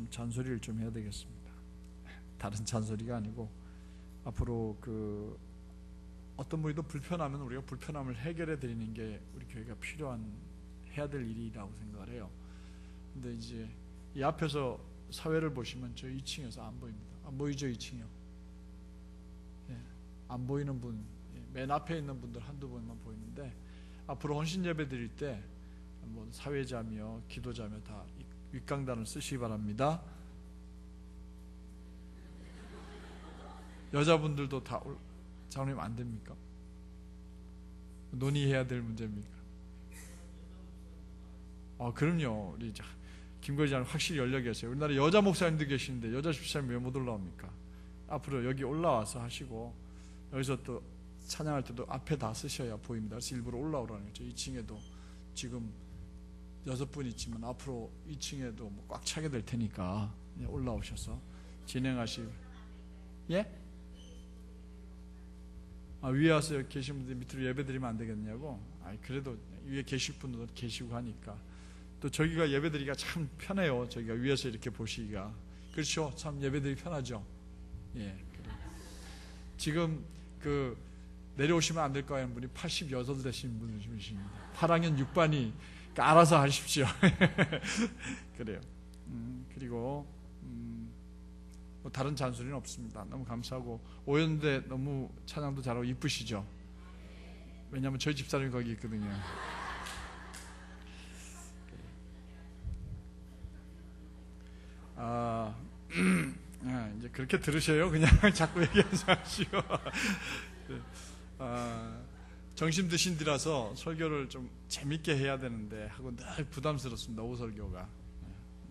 잔소리를 좀 해야 되겠습니다. 다른 잔소리가 아니고 앞으로 어떤 분이 더 불편하면 우리가 불편함을 해결해 드리는 게 우리 교회가 해야 될 일이라고 생각을 해요. 근데 이제 이 앞에서 사회를 보시면 저 2층에서 안 보입니다. 안 보이죠? 2층이요. 예, 안 보이는 분, 맨 앞에 있는 분들 한두 분만 보이는데 앞으로 헌신 예배 드릴 때 뭐 사회자며 기도자며 다 윗강단을 쓰시기 바랍니다. 여자분들도 다 장로님 안 됩니까? 논의해야 될 문제입니까? 그럼요. 우리 김거리 장로님 확실히 연려 계세요. 우리나라에 여자 목사님도 계시는데 여자 집사님 왜 못 올라옵니까? 앞으로 여기 올라와서 하시고 여기서 또 찬양할 때도 앞에 다 쓰셔야 보입니다. 그래서 일부러 올라오라는 거죠. 2층에도 지금 6분 있지만 앞으로 2층에도 꽉 차게 될 테니까 올라오셔서 진행하시고. 예? 위에 와서 계신 분들 밑으로 예배 드리면 안 되겠냐고? 그래도 위에 계실 분들도 계시고 하니까 또 저기가 예배 드리기가 참 편해요. 저기가 위에서 이렇게 보시기가. 그렇죠? 참 예배 드리기 편하죠? 예. 지금 내려오시면 안 될까 하는 분이 88 되신 분이십니다. 8학년 6반이 알아서 하십시오. 그래요. 그리고 뭐 다른 잔소리는 없습니다. 너무 감사하고 오연대 너무 찬양도 잘하고 이쁘시죠? 왜냐하면 저희 집사람이 거기 있거든요. 이제 그렇게 들으셔요. 그냥 자꾸 얘기하지 마시고. 정신 드신 뒤라서 설교를 좀 재밌게 해야 되는데 하고 늘 부담스럽습니다. 오설교가.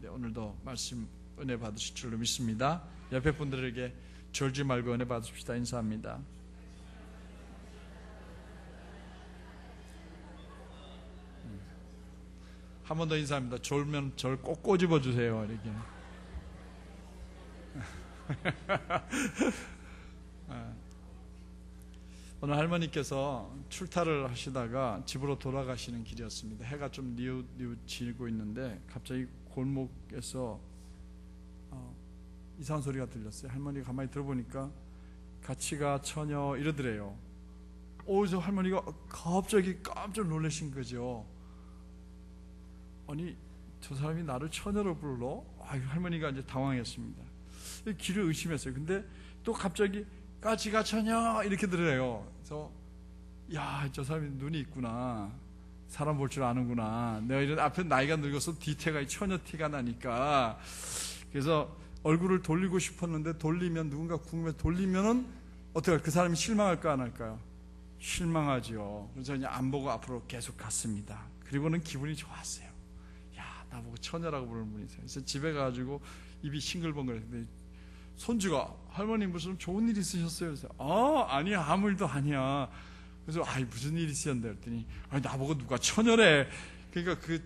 네, 오늘도 말씀 은혜 받으실 줄로 믿습니다. 옆에 분들에게 졸지 말고 은혜 받으십시다. 인사합니다. 한 번 더 인사합니다. 졸면 절 꼭 꼬집어 주세요. 이렇게. 오늘 할머니께서 출타를 하시다가 집으로 돌아가시는 길이었습니다. 해가 좀 뉘우치고 있는데 갑자기 골목에서 이상한 소리가 들렸어요. 할머니가 가만히 들어보니까 같이 가 처녀 이러더래요. 저 할머니가 갑자기 깜짝 놀라신 거죠. 아니 저 사람이 나를 처녀로 불러? 할머니가 이제 당황했습니다. 길을 의심했어요. 근데 또 갑자기 같이 가 처녀 이렇게 들어요. 그래서 저 사람이 눈이 있구나. 사람 볼 줄 아는구나. 내가 이런 앞에 나이가 늙어서 뒤태가 처녀 티가 나니까. 그래서 얼굴을 돌리고 싶었는데 돌리면 누군가 궁금해서 돌리면은 어떻게 할까요? 그 사람이 실망할까 안 할까요? 실망하죠. 그래서 그냥 안 보고 앞으로 계속 갔습니다. 그리고는 기분이 좋았어요. 나보고 처녀라고 부르는 분이 있어요. 그래서 집에 가가지고 입이 싱글벙글했는데 손주가 할머니 무슨 좋은 일 있으셨어요? 그래서 아니 아무 일도 아니야. 그래서 무슨 일 있으셨는데 그랬더니 나보고 누가 처녀래. 그러니까 그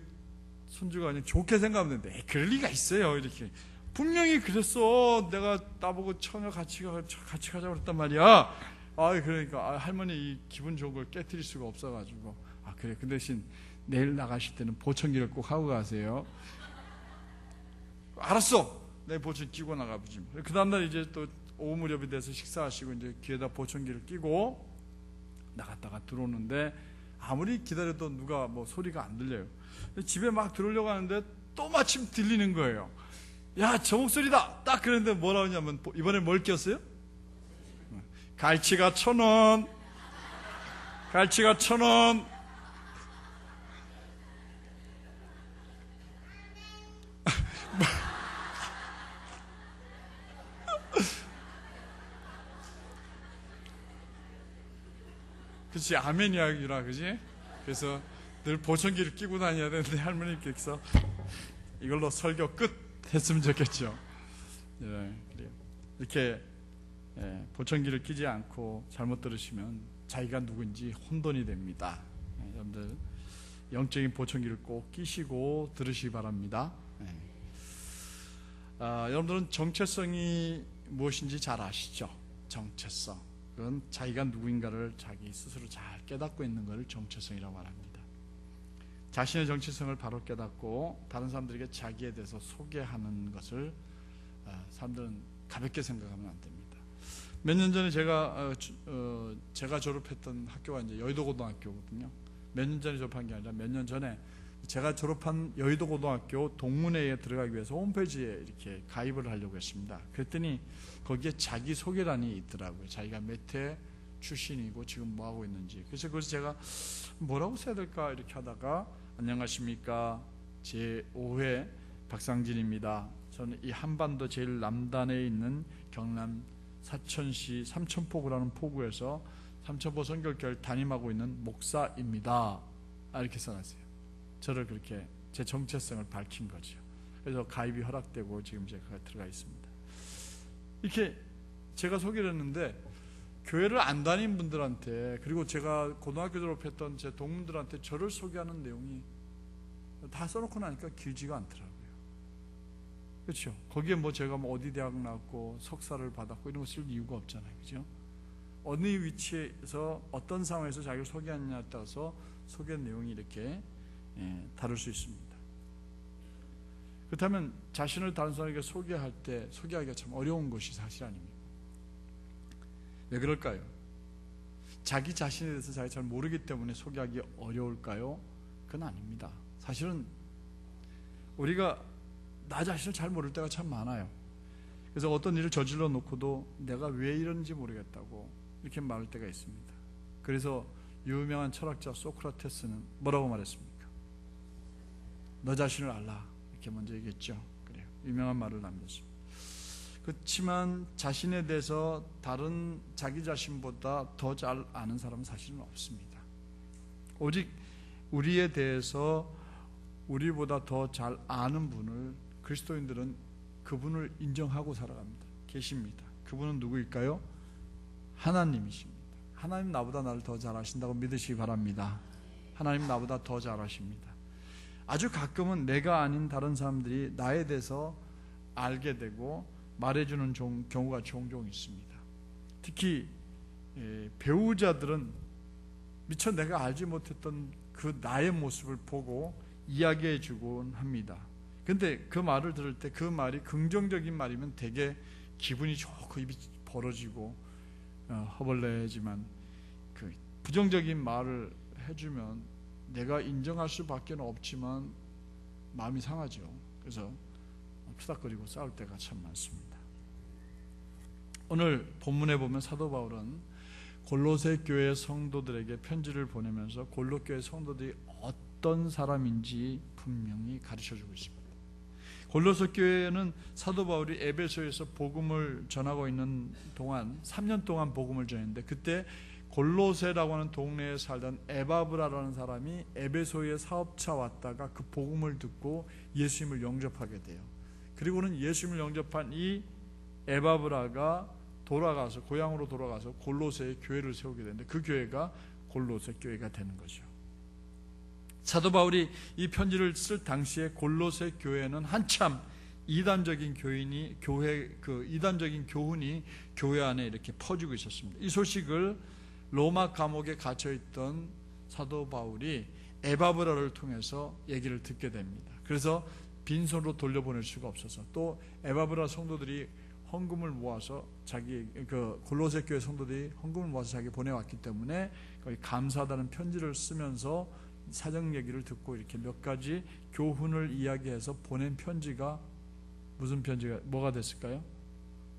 손주가 그냥 좋게 생각하는데 그럴 리가 있어요. 이렇게 분명히 그랬어. 내가 나보고 처녀 같이 가자고 그랬단 말이야. 그러니까 할머니 이 기분 좋은 걸 깨트릴 수가 없어가지고 그래. 그 대신 내일 나가실 때는 보청기를 꼭 하고 가세요. 알았어. 내 보청기 끼고 나가보지. 그 다음날 이제 또 오후 무렵이 돼서 식사하시고 이제 귀에다 보청기를 끼고 나갔다가 들어오는데 아무리 기다려도 누가 뭐 소리가 안 들려요. 집에 막 들어오려고 하는데 또 마침 들리는 거예요. 저 목소리다. 딱 그랬는데 뭐라고 하냐면 이번에 뭘 꼈어요? 갈치가 1,000원. 갈치가 1,000원. 그치, 아멘이야기라, 그지? 그래서 늘 보청기를 끼고 다녀야 되는데 할머니께서 이걸로 설교 끝 했으면 좋겠죠. 이렇게 보청기를 끼지 않고 잘못 들으시면 자기가 누군지 혼돈이 됩니다. 여러분들 영적인 보청기를 꼭 끼시고 들으시기 바랍니다. 여러분들은 정체성이 무엇인지 잘 아시죠? 정체성. 그건 자기가 누구인가를 자기 스스로 잘 깨닫고 있는 것을 정체성이라고 말합니다. 자신의 정체성을 바로 깨닫고 다른 사람들에게 자기에 대해서 소개하는 것을 사람들은 가볍게 생각하면 안 됩니다. 몇 년 전에 제가 졸업했던 학교가 이제 여의도 고등학교거든요. 몇 년 전에 졸업한 게 아니라 몇 년 전에 제가 졸업한 여의도 고등학교 동문회에 들어가기 위해서 홈페이지에 이렇게 가입을 하려고 했습니다. 그랬더니 거기에 자기 소개란이 있더라고요. 자기가 몇 회 출신이고 지금 뭐 하고 있는지. 그래서 제가 뭐라고 써야 될까 이렇게 하다가 안녕하십니까, 제 5회 박상진입니다. 저는 이 한반도 제일 남단에 있는 경남 사천시 삼천포구라는 포구에서 삼천포 선교교회를 담임하고 있는 목사입니다. 이렇게 써놨어요. 저를 그렇게 제 정체성을 밝힌 거죠. 그래서 가입이 허락되고 지금 제가 들어가 있습니다. 이렇게 제가 소개를 했는데 교회를 안 다닌 분들한테, 그리고 제가 고등학교 졸업했던 제 동문들한테 저를 소개하는 내용이 다 써놓고 나니까 길지가 않더라고요. 그렇죠? 거기에 뭐 제가 뭐 어디 대학 나왔고 석사를 받았고 이런 거 쓸 이유가 없잖아요. 그죠? 어느 위치에서 어떤 상황에서 자기를 소개하느냐에 따라서 소개 내용이 이렇게 다를 수 있습니다. 그렇다면 자신을 다른 사람에게 소개할 때 소개하기가 참 어려운 것이 사실 아닙니까? 왜 그럴까요? 자기 자신에 대해서 자기 잘 모르기 때문에 소개하기 어려울까요? 그건 아닙니다. 사실은 우리가 나 자신을 잘 모를 때가 참 많아요. 그래서 어떤 일을 저질러 놓고도 내가 왜 이런지 모르겠다고 이렇게 말할 때가 있습니다. 그래서 유명한 철학자 소크라테스는 뭐라고 말했습니까? 너 자신을 알라, 이렇게 먼저 얘기했죠. 그래요. 유명한 말을 남겼습니다. 그렇지만 자신에 대해서 다른 자기 자신보다 더 잘 아는 사람은 사실은 없습니다. 오직 우리에 대해서 우리보다 더 잘 아는 분을, 그리스도인들은 그분을 인정하고 살아갑니다. 계십니다. 그분은 누구일까요? 하나님이십니다. 하나님 나보다 나를 더 잘 아신다고 믿으시기 바랍니다. 하나님 나보다 더 잘 아십니다. 아주 가끔은 내가 아닌 다른 사람들이 나에 대해서 알게 되고 말해주는 경우가 종종 있습니다. 특히 배우자들은 미처 내가 알지 못했던 그 나의 모습을 보고 이야기해 주곤 합니다. 근데 그 말을 들을 때 그 말이 긍정적인 말이면 되게 기분이 좋고 입이 벌어지고 허벌레지만 그 부정적인 말을 해주면 내가 인정할 수밖에 없지만 마음이 상하죠. 그래서 투닥거리고 싸울 때가 참 많습니다. 오늘 본문에 보면 사도 바울은 골로새 교회 성도들에게 편지를 보내면서 골로 교회 성도들이 어떤 사람인지 분명히 가르쳐주고 있습니다. 골로새 교회는 사도 바울이 에베소에서 복음을 전하고 있는 동안 3년 동안 복음을 전했는데, 그때 골로새라고 하는 동네에 살던 에바브라라는 사람이 에베소에 사업차 왔다가 그 복음을 듣고 예수님을 영접하게 돼요. 그리고는 예수님을 영접한 이 에바브라가 돌아가서 고향으로 돌아가서 골로새에 교회를 세우게 되는데 그 교회가 골로새 교회가 되는 거죠. 사도 바울이 이 편지를 쓸 당시에 골로새 교회는 한참 이단적인 이단적인 교훈이 교회 안에 이렇게 퍼지고 있었습니다. 이 소식을 로마 감옥에 갇혀 있던 사도 바울이 에바브라를 통해서 얘기를 듣게 됩니다. 그래서 빈손으로 돌려보낼 수가 없어서 또 에바브라 성도들이 헌금을 모아서 골로새 교회 성도들이 헌금을 모아서 자기 보내왔기 때문에 거의 감사하다는 편지를 쓰면서 사정 얘기를 듣고 이렇게 몇 가지 교훈을 이야기해서 보낸 편지가 뭐가 됐을까요?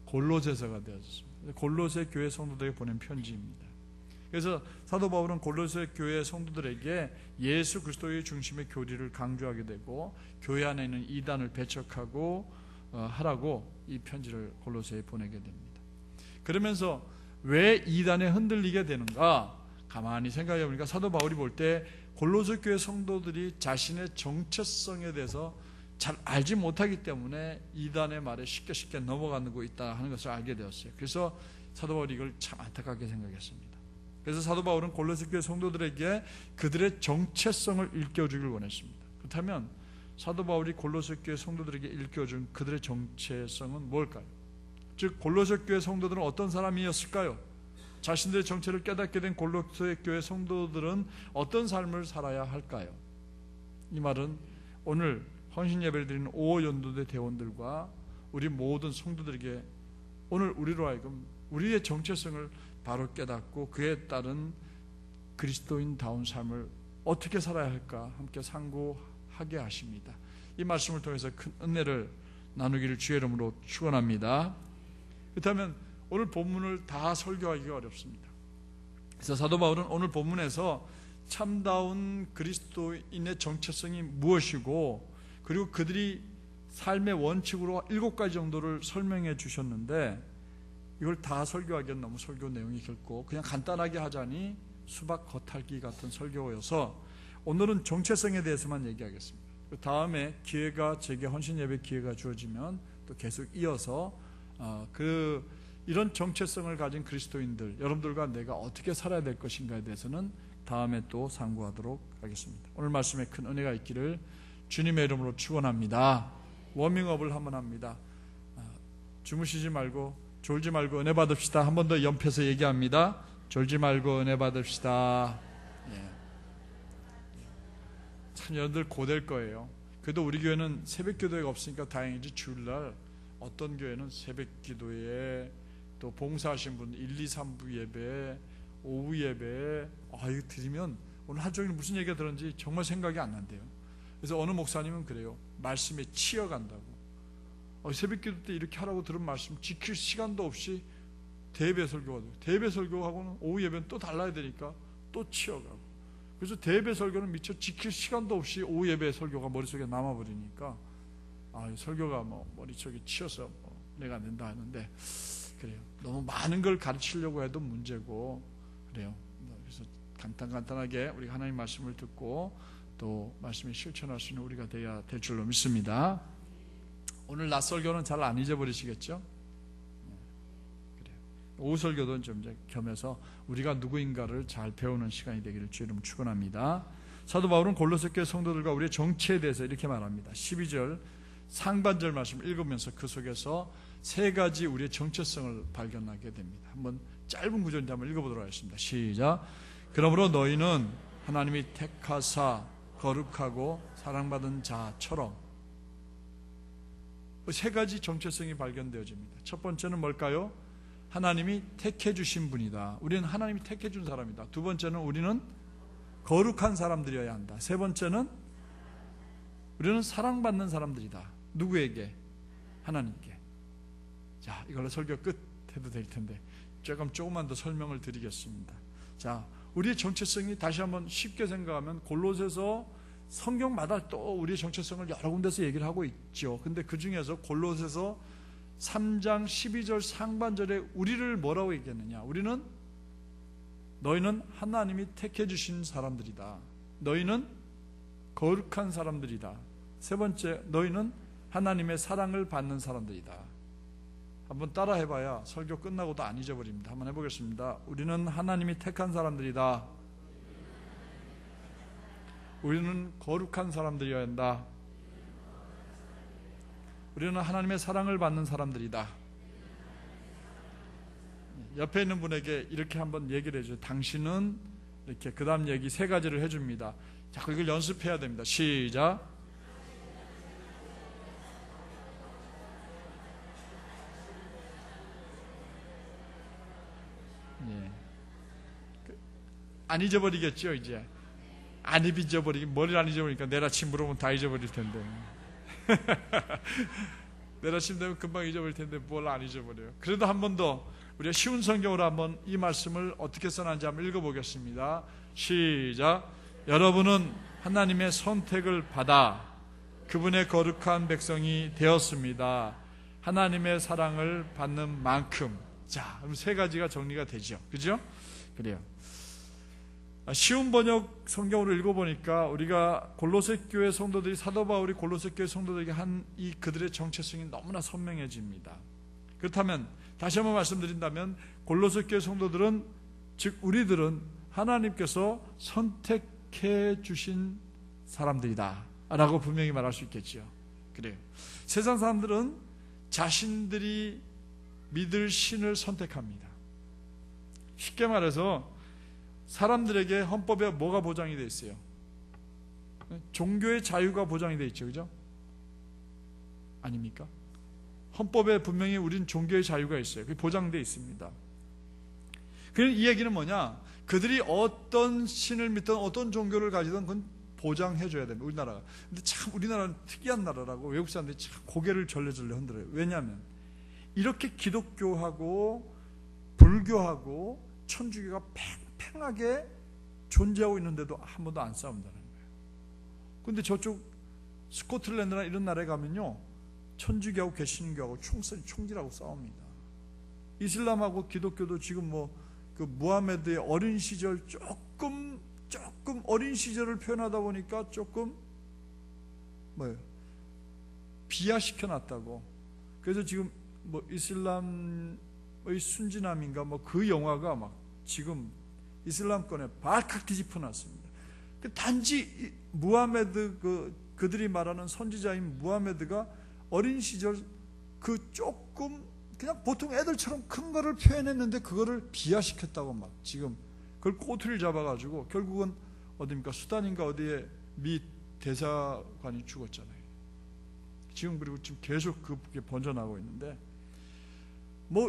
골로새서가 되었습니다. 골로새 교회 성도들에게 보낸 편지입니다. 그래서 사도 바울은 골로새 교회 성도들에게 예수 그리스도의 중심의 교리를 강조하게 되고 교회 안에 있는 이단을 배척하고 하라고 이 편지를 골로새에 보내게 됩니다. 그러면서 왜 이단에 흔들리게 되는가? 가만히 생각해 보니까 사도 바울이 볼 때 골로새 교회 성도들이 자신의 정체성에 대해서 잘 알지 못하기 때문에 이단의 말에 쉽게 넘어가고 있다 하는 것을 알게 되었어요. 그래서 사도 바울이 이걸 참 안타깝게 생각했습니다. 그래서 사도 바울은 골로새 교회 성도들에게 그들의 정체성을 일깨워주길 원했습니다. 그렇다면 사도 바울이 골로새 교회 성도들에게 일깨워준 그들의 정체성은 뭘까요? 즉 골로새 교회 성도들은 어떤 사람이었을까요? 자신들의 정체를 깨닫게 된 골로새 교회 성도들은 어떤 삶을 살아야 할까요? 이 말은 오늘 헌신 예배를 드리는 5호 연도대 대원들과 우리 모든 성도들에게 오늘 우리로 하여금 우리의 정체성을 바로 깨닫고 그에 따른 그리스도인다운 삶을 어떻게 살아야 할까 함께 상고하게 하십니다. 이 말씀을 통해서 큰 은혜를 나누기를 주의 이름으로 축원합니다. 그렇다면 오늘 본문을 다 설교하기가 어렵습니다. 그래서 사도 바울은 오늘 본문에서 참다운 그리스도인의 정체성이 무엇이고 그리고 그들이 삶의 원칙으로 7가지 정도를 설명해 주셨는데 이걸 다 설교하기엔 너무 설교 내용이 길고 그냥 간단하게 하자니 수박 겉핥기 같은 설교여서 오늘은 정체성에 대해서만 얘기하겠습니다. 그 다음에 기회가 제게 헌신 예배 기회가 주어지면 또 계속 이어서 이런 정체성을 가진 그리스도인들 여러분들과 내가 어떻게 살아야 될 것인가에 대해서는 다음에 또 상고하도록 하겠습니다. 오늘 말씀에 큰 은혜가 있기를 주님의 이름으로 축원합니다. 워밍업을 한번 합니다. 주무시지 말고 졸지 말고 은혜 받읍시다. 한 번 더 연패해서 얘기합니다. 졸지 말고 은혜 받읍시다. 참 여러분들 고될 거예요. 그래도 우리 교회는 새벽 기도회가 없으니까 다행이지 주일날 어떤 교회는 새벽 기도회 또 봉사하신 분 1, 2, 3부 예배 오후 예배 이거 드리면 오늘 하루 종일 무슨 얘기가 들었는지 정말 생각이 안 난대요. 그래서 어느 목사님은 그래요. 말씀에 치여간다고. 새벽 기도 때 이렇게 하라고 들은 말씀 지킬 시간도 없이 대예배 설교가 돼요. 대예배 설교하고는 오후 예배는 또 달라야 되니까 또 치여가고. 그래서 대예배 설교는 미처 지킬 시간도 없이 오후 예배 설교가 머릿속에 남아버리니까 설교가 머릿속에 치여서 내가 안 된다 하는데 그래요. 너무 많은 걸 가르치려고 해도 문제고 그래요. 그래서 간단하게 우리가 하나님 말씀을 듣고 또 말씀을 실천할 수 있는 우리가 되어야 될 줄로 믿습니다. 오늘 낮 설교는 잘 안 잊어버리시겠죠? 그래요. 오후 설교도 좀 겸해서 우리가 누구인가를 잘 배우는 시간이 되기를 주의 이름으로 축원합니다. 사도 바울은 골로새 교회 성도들과 우리의 정체에 대해서 이렇게 말합니다. 12절 상반절 말씀을 읽으면서 그 속에서 3가지 우리의 정체성을 발견하게 됩니다. 한번 짧은 구절인데 한번 읽어보도록 하겠습니다. 시작. 그러므로 너희는 하나님이 택하사 거룩하고 사랑받은 자처럼 3가지 정체성이 발견되어집니다. 첫 번째는 뭘까요? 하나님이 택해 주신 분이다. 우리는 하나님이 택해 준 사람이다. 두 번째는 우리는 거룩한 사람들이어야 한다. 세 번째는 우리는 사랑받는 사람들이다. 누구에게? 하나님께. 자, 이걸로 설교 끝 해도 될 텐데 조금만 더 설명을 드리겠습니다. 자, 우리의 정체성이 다시 한번 쉽게 생각하면 골로새서 성경마다 또 우리의 정체성을 여러 군데서 얘기를 하고 있죠. 근데 그 중에서 골로새서 3장 12절 상반절에 우리를 뭐라고 얘기했느냐? 우리는 너희는 하나님이 택해 주신 사람들이다. 너희는 거룩한 사람들이다. 세 번째, 너희는 하나님의 사랑을 받는 사람들이다. 한번 따라 해봐야 설교 끝나고도 안 잊어버립니다. 한번 해보겠습니다. 우리는 하나님이 택한 사람들이다. 우리는 거룩한 사람들이어야 한다. 우리는 하나님의 사랑을 받는 사람들이다. 옆에 있는 분에게 이렇게 한번 얘기를 해줘요. 당신은 이렇게 그 다음 얘기 3가지를 해줍니다. 자꾸 이걸 연습해야 됩니다. 시작. 안 잊어버리겠죠 이제. 안 잊어버리긴 머리를 안 잊어버리니까 내일 아침 물어보면 다 잊어버릴 텐데 내일 아침 되면 금방 잊어버릴 텐데 뭘 안 잊어버려요. 그래도 한 번 더 우리가 쉬운 성경으로 한번 이 말씀을 어떻게 써놨는지 한번 읽어보겠습니다. 시작. 여러분은 하나님의 선택을 받아 그분의 거룩한 백성이 되었습니다. 하나님의 사랑을 받는 만큼. 자, 그럼 3가지가 정리가 되죠. 그죠? 그래요. 쉬운 번역 성경으로 읽어보니까 우리가 골로새 교회 성도들이 사도 바울이 골로새 교회 성도들에게 한 이 그들의 정체성이 너무나 선명해집니다. 그렇다면 다시 한번 말씀드린다면 골로새 교회 성도들은 즉 우리들은 하나님께서 선택해 주신 사람들이다 라고 분명히 말할 수 있겠죠. 그래요. 세상 사람들은 자신들이 믿을 신을 선택합니다. 쉽게 말해서 사람들에게 헌법에 뭐가 보장이 되어 있어요? 종교의 자유가 보장이 되어 있죠, 그죠? 아닙니까? 헌법에 분명히 우리는 종교의 자유가 있어요. 그게 보장되어 있습니다. 그래서 이 얘기는 뭐냐? 그들이 어떤 신을 믿든 어떤 종교를 가지든 그건 보장해 줘야 됩니다, 우리나라가. 근데 참 우리나라는 특이한 나라라고 외국 사람들이 참 고개를 절레절레 흔들어요. 왜냐하면 이렇게 기독교하고 불교하고 천주교가 팽팽하게 존재하고 있는데도 한 번도 안 싸운다는 거예요. 근데 저쪽 스코틀랜드나 이런 나라에 가면요, 천주교하고 개신교하고 총질하고 싸웁니다. 이슬람하고 기독교도 지금 그 무하메드의 어린 시절 조금 어린 시절을 표현하다 보니까 조금 비하시켜 놨다고. 그래서 지금 이슬람의 순진함인가 그 영화가 막 지금 이슬람권에 발칵 뒤집어 놨습니다. 단지 무하메드 그들이 말하는 선지자인 무하메드가 어린 시절 조금 그냥 보통 애들처럼 큰 거를 표현했는데 그거를 비하시켰다고 막 지금 그걸 꼬투리를 잡아가지고 결국은 어디입니까? 수단인가 어디에 미 대사관이 죽었잖아요. 지금 그리고 지금 계속 그게 번져나가고 있는데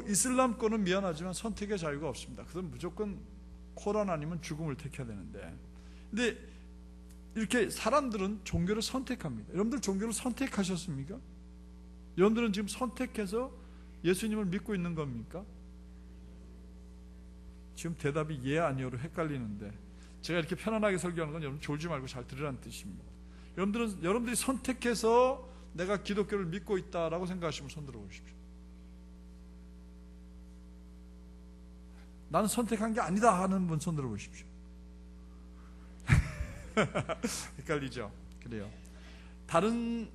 이슬람권은 미안하지만 선택의 자유가 없습니다. 그건 무조건 코란 아니면 죽음을 택해야 되는데, 근데 이렇게 사람들은 종교를 선택합니다. 여러분들 종교를 선택하셨습니까? 여러분들은 지금 선택해서 예수님을 믿고 있는 겁니까? 지금 대답이 예 아니요로 헷갈리는데, 제가 이렇게 편안하게 설교하는 건 여러분 졸지 말고 잘 들으라는 뜻입니다. 여러분들이 선택해서 내가 기독교를 믿고 있다라고 생각하시면 손 들어 보십시오. 나는 선택한 게 아니다 하는 분 손 들어 보십시오. 헷갈리죠? 그래요. 다른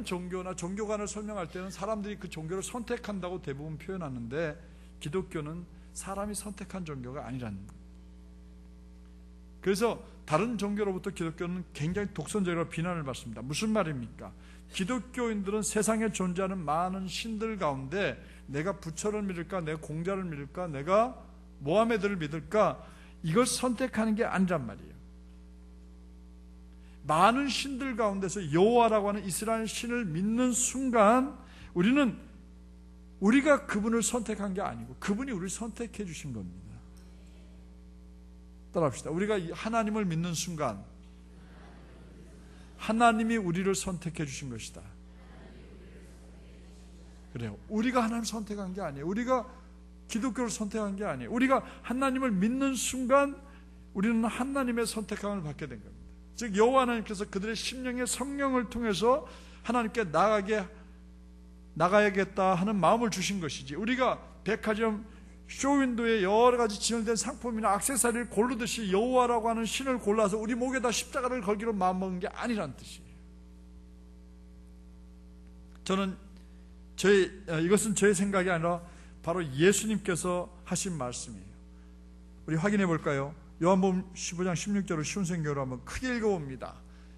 종교나 종교관을 설명할 때는 사람들이 그 종교를 선택한다고 대부분 표현하는데, 기독교는 사람이 선택한 종교가 아니라는 거예요. 그래서 다른 종교로부터 기독교는 굉장히 독선적으로 비난을 받습니다. 무슨 말입니까? 기독교인들은 세상에 존재하는 많은 신들 가운데 내가 부처를 믿을까, 내가 공자를 믿을까, 내가 모하메드를 믿을까, 이걸 선택하는 게 아니란 말이에요. 많은 신들 가운데서 여호와라고 하는 이스라엘 신을 믿는 순간 우리가 그분을 선택한 게 아니고 그분이 우리를 선택해 주신 겁니다. 따라합시다. 우리가 하나님을 믿는 순간 하나님이 우리를 선택해 주신 것이다. 그래요. 우리가 하나님을 선택한 게 아니에요. 우리가 기독교를 선택한 게 아니에요. 우리가 하나님을 믿는 순간 우리는 하나님의 선택함을 받게 된 겁니다. 즉 여호와 하나님께서 그들의 심령의 성령을 통해서 하나님께 나가야겠다 하는 마음을 주신 것이지, 우리가 백화점 쇼윈도에 여러 가지 진열된 상품이나 액세서리를 고르듯이 여호와라고 하는 신을 골라서 우리 목에다 십자가를 걸기로 마음먹은 게 아니란 뜻이에요. 이것은 저의 생각이 아니라 바로 예수님께서 하신 말씀이에요. 우리 확인해 볼까요? 요한복음 15장 16절을 쉬운 생각으로 한번 크게 읽어봅니다.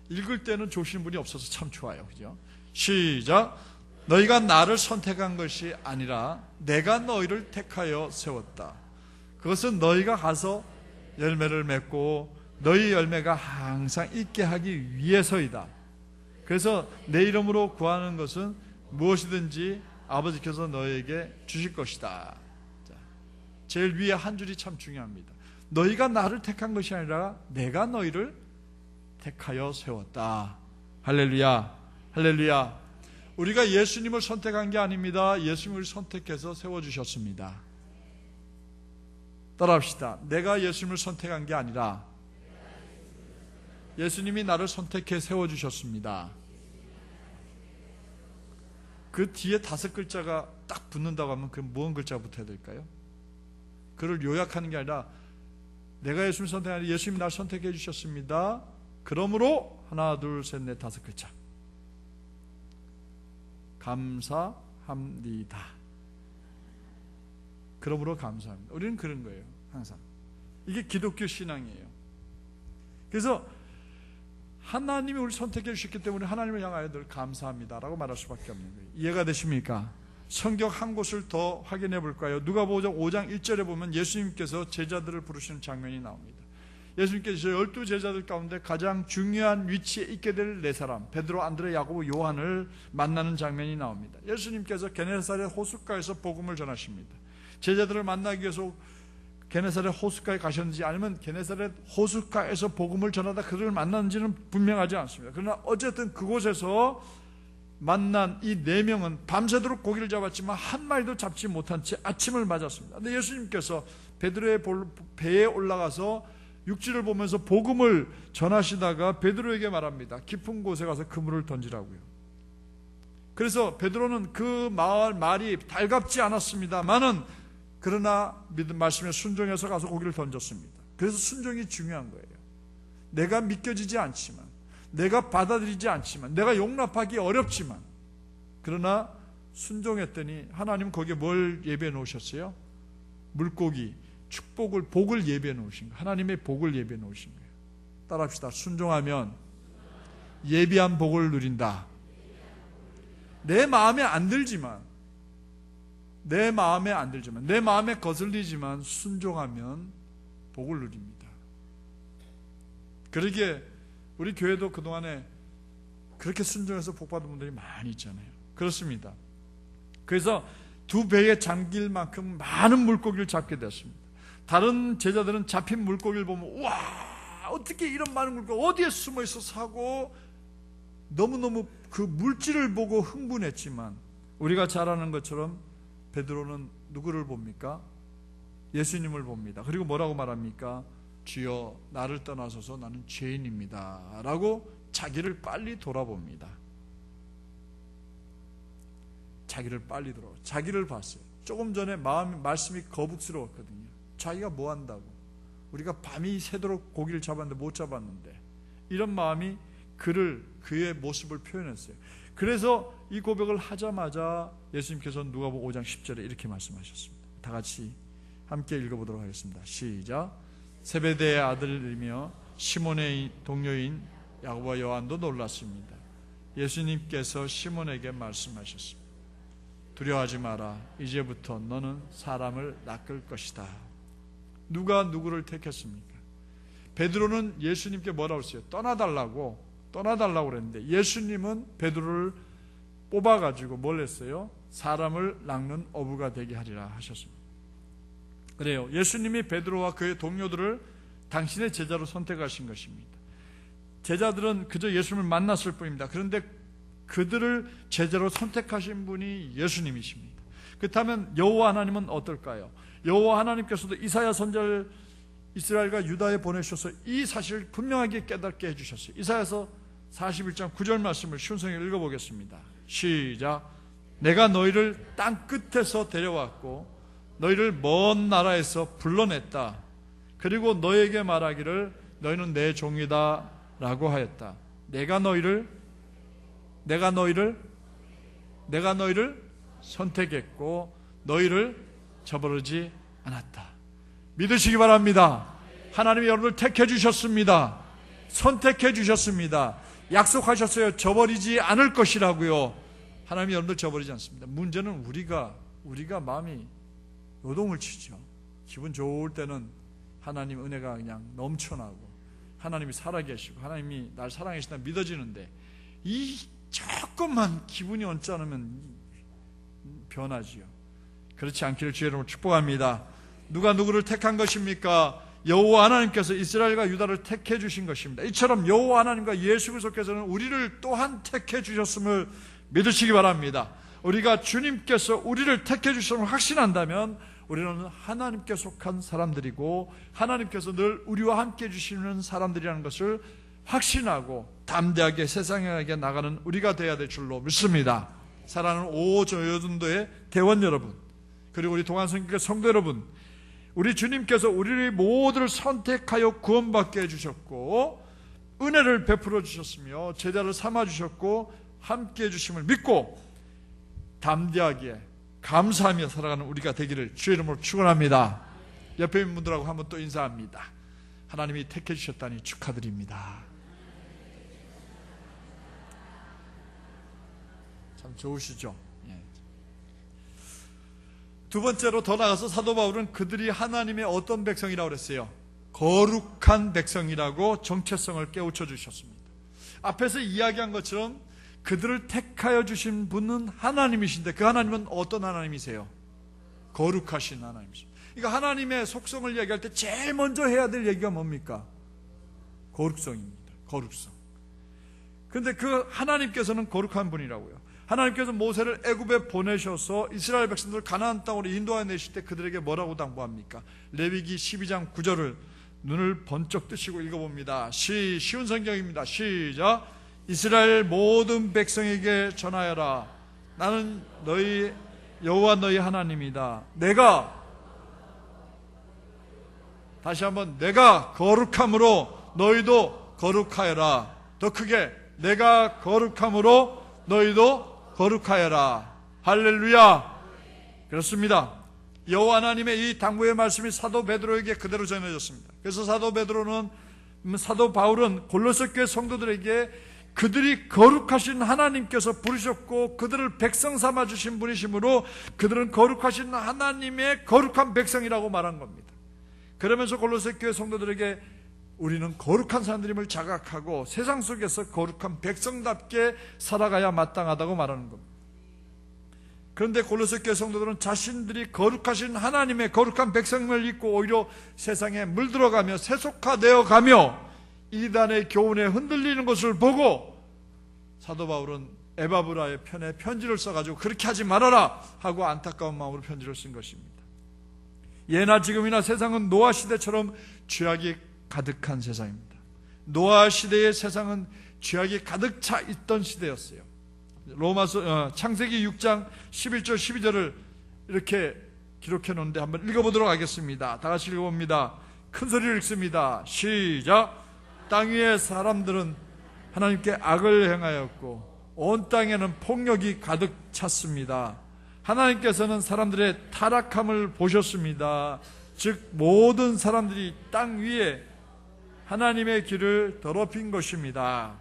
읽을 때는 좋으신 분이 없어서 참 좋아요, 그죠? 시작. 너희가 나를 선택한 것이 아니라 내가 너희를 택하여 세웠다. 그것은 너희가 가서 열매를 맺고 너희 열매가 항상 있게 하기 위해서이다. 그래서 내 이름으로 구하는 것은 무엇이든지 아버지께서 너희에게 주실 것이다. 자, 제일 위에 한 줄이 참 중요합니다. 너희가 나를 택한 것이 아니라 내가 너희를 택하여 세웠다. 할렐루야, 할렐루야. 우리가 예수님을 선택한 게 아닙니다. 예수님을 선택해서 세워주셨습니다. 따라합시다. 내가 예수님을 선택한 게 아니라 예수님이 나를 선택해 세워주셨습니다. 그 뒤에 5글자가 딱 붙는다고 하면 그 무슨 글자가 붙어야 될까요? 그를 요약하는 게 아니라 내가 예수님을 선택한 게 아니라 예수님이 나를 선택해 주셨습니다. 그러므로 하나 둘 셋 넷 5글자. 감사합니다. 그러므로 감사합니다. 우리는 그런 거예요. 항상. 이게 기독교 신앙이에요. 그래서 하나님이 우리를 선택해 주셨기 때문에 하나님을 향하여 늘 감사합니다라고 말할 수밖에 없는 거예요. 이해가 되십니까? 성경 한 곳을 더 확인해 볼까요? 누가복음 5장 1절에 보면 예수님께서 제자들을 부르시는 장면이 나옵니다. 예수님께서 12제자들 가운데 가장 중요한 위치에 있게 될 네 사람, 베드로, 안드레, 야고보, 요한을 만나는 장면이 나옵니다. 예수님께서 게네사렛 호숫가에서 복음을 전하십니다. 제자들을 만나기 위해서 게네사렛 호숫가에 가셨는지 아니면 게네사렛 호숫가에서 복음을 전하다 그들을 만났는지는 분명하지 않습니다. 그러나 어쨌든 그곳에서 만난 이 네 명은 밤새도록 고기를 잡았지만 한 마리도 잡지 못한 채 아침을 맞았습니다. 근데 예수님께서 베드로의 배에 올라가서 육지를 보면서 복음을 전하시다가 베드로에게 말합니다. 깊은 곳에 가서 그물을 던지라고요. 그래서 베드로는 그 말이 달갑지 않았습니다만은 그러나 믿음 말씀에 순종해서 가서 고기를 던졌습니다. 그래서 순종이 중요한 거예요. 내가 믿겨지지 않지만, 내가 받아들이지 않지만, 내가 용납하기 어렵지만, 그러나 순종했더니 하나님은 거기에 뭘 예배해 놓으셨어요? 물고기, 축복을, 복을 예배해 놓으신 거예요. 하나님의 복을 예배해 놓으신 거예요. 따라합시다. 순종하면 예비한 복을 누린다. 내 마음에 안 들지만, 내 마음에 거슬리지만 순종하면 복을 누립니다. 그러기에 우리 교회도 그동안에 그렇게 순종해서 복받은 분들이 많이 있잖아요. 그렇습니다. 그래서 두 배에 잠길 만큼 많은 물고기를 잡게 되었습니다. 다른 제자들은 잡힌 물고기를 보면 와, 어떻게 이런 많은 물고기 어디에 숨어 있어서 하고 너무너무 그 물질을 보고 흥분했지만, 우리가 잘 아는 것처럼 베드로는 누구를 봅니까? 예수님을 봅니다. 그리고 뭐라고 말합니까? 주여, 나를 떠나소서, 나는 죄인입니다 라고 자기를 빨리 돌아봅니다. 자기를 봤어요. 조금 전에 말씀이 거북스러웠거든요. 자기가 뭐 한다고, 우리가 밤이 새도록 고기를 잡았는데 못 잡았는데, 이런 마음이 그의 모습을 표현했어요. 그래서 이 고백을 하자마자 예수님께서 누가복음 5장 10절에 이렇게 말씀하셨습니다. 다 같이 함께 읽어보도록 하겠습니다. 시작. 세베대의 아들이며 시몬의 동료인 야고보와 요한도 놀랐습니다. 예수님께서 시몬에게 말씀하셨습니다. 두려워하지 마라. 이제부터 너는 사람을 낚을 것이다. 누가 누구를 택했습니까? 베드로는 예수님께 뭐라고 했어요? 떠나달라고 그랬는데, 예수님은 베드로를 뽑아가지고 뭘 했어요? 사람을 낚는 어부가 되게 하리라 하셨습니다. 그래요. 예수님이 베드로와 그의 동료들을 당신의 제자로 선택하신 것입니다. 제자들은 그저 예수님을 만났을 뿐입니다. 그런데 그들을 제자로 선택하신 분이 예수님이십니다. 그렇다면 여호와 하나님은 어떨까요? 여호와 하나님께서도 이사야 선지자를 이스라엘과 유다에 보내셔서 이 사실을 분명하게 깨닫게 해주셨어요. 이사야서 41장 9절 말씀을 순서에 읽어보겠습니다. 시작. 내가 너희를 땅 끝에서 데려왔고 너희를 먼 나라에서 불러냈다. 그리고 너희에게 말하기를 너희는 내 종이다 라고 하였다. 내가 너희를 선택했고 너희를 저버리지 않았다. 믿으시기 바랍니다. 하나님이 여러분을 택해 주셨습니다. 선택해 주셨습니다. 약속하셨어요. 저버리지 않을 것이라고요. 하나님이 여러분들 저버리지 않습니다. 문제는 우리가 마음이 요동을 치죠. 기분 좋을 때는 하나님 은혜가 그냥 넘쳐나고 하나님이 살아계시고 하나님이 날 사랑하신다 믿어지는데, 이 조금만 기분이 언짢으면 변하지요. 그렇지 않기를 주의 이름으로 축복합니다. 누가 누구를 택한 것입니까? 여호와 하나님께서 이스라엘과 유다를 택해 주신 것입니다. 이처럼 여호와 하나님과 예수 그리스도께서는 우리를 또한 택해 주셨음을 믿으시기 바랍니다. 우리가 주님께서 우리를 택해 주셨음을 확신한다면 우리는 하나님께 속한 사람들이고 하나님께서 늘 우리와 함께 해주시는 사람들이라는 것을 확신하고 담대하게 세상에게 나가는 우리가 되어야 될 줄로 믿습니다. 사랑하는 오저여든도의 대원 여러분, 그리고 우리 동안성교회 성도 여러분, 우리 주님께서 우리를 모두를 선택하여 구원받게 해주셨고 은혜를 베풀어 주셨으며 제자를 삼아 주셨고 함께 해주심을 믿고 담대하게 감사하며 살아가는 우리가 되기를 주의 이름으로 축원합니다. 옆에 있는 분들하고 한번 또 인사합니다. 하나님이 택해 주셨다니 축하드립니다. 참 좋으시죠? 예. 두 번째로 더 나아가서 사도 바울은 그들이 하나님의 어떤 백성이라고 그랬어요? 거룩한 백성이라고 정체성을 깨우쳐 주셨습니다. 앞에서 이야기한 것처럼 그들을 택하여 주신 분은 하나님이신데 그 하나님은 어떤 하나님이세요? 거룩하신 하나님이십니다. 그러니까 하나님의 속성을 이야기할 때 제일 먼저 해야 될 얘기가 뭡니까? 거룩성입니다. 거룩성. 그런데 그 하나님께서는 거룩한 분이라고요. 하나님께서 모세를 애굽에 보내셔서 이스라엘 백성들을 가나안 땅으로 인도하여 내실 때 그들에게 뭐라고 당부합니까? 레위기 12장 9절을 눈을 번쩍 뜨시고 읽어봅니다. 쉬운 성경입니다. 시작. 이스라엘 모든 백성에게 전하여라. 나는 너희 여호와 너희 하나님이다. 다시 한번, 내가 거룩함으로 너희도 거룩하여라. 더 크게, 내가 거룩함으로 너희도 거룩하여라. 할렐루야. 그렇습니다. 여호와 하나님의 이 당부의 말씀이 사도 베드로에게 그대로 전해졌습니다. 그래서 사도 바울은 골로새 교회 성도들에게 그들이 거룩하신 하나님께서 부르셨고 그들을 백성 삼아 주신 분이시므로 그들은 거룩하신 하나님의 거룩한 백성이라고 말한 겁니다. 그러면서 골로새 교회 성도들에게 우리는 거룩한 사람들임을 자각하고 세상 속에서 거룩한 백성답게 살아가야 마땅하다고 말하는 겁니다. 그런데 골로새 교회 성도들은 자신들이 거룩하신 하나님의 거룩한 백성임을 잊고 오히려 세상에 물들어가며 세속화되어 가며 이단의 교훈에 흔들리는 것을 보고 사도 바울은 에바브라의 편에 편지를 써가지고 그렇게 하지 말아라 하고 안타까운 마음으로 편지를 쓴 것입니다. 예나 지금이나 세상은 노아 시대처럼 죄악이 가득한 세상입니다. 노아 시대의 세상은 죄악이 가득 차 있던 시대였어요. 창세기 6장 11절 12절을 이렇게 기록해 놓은데 한번 읽어보도록 하겠습니다. 다 같이 읽어봅니다. 큰 소리로 읽습니다. 시작. 땅 위의 사람들은 하나님께 악을 행하였고 온 땅에는 폭력이 가득 찼습니다. 하나님께서는 사람들의 타락함을 보셨습니다. 즉 모든 사람들이 땅 위에 하나님의 길을 더럽힌 것입니다.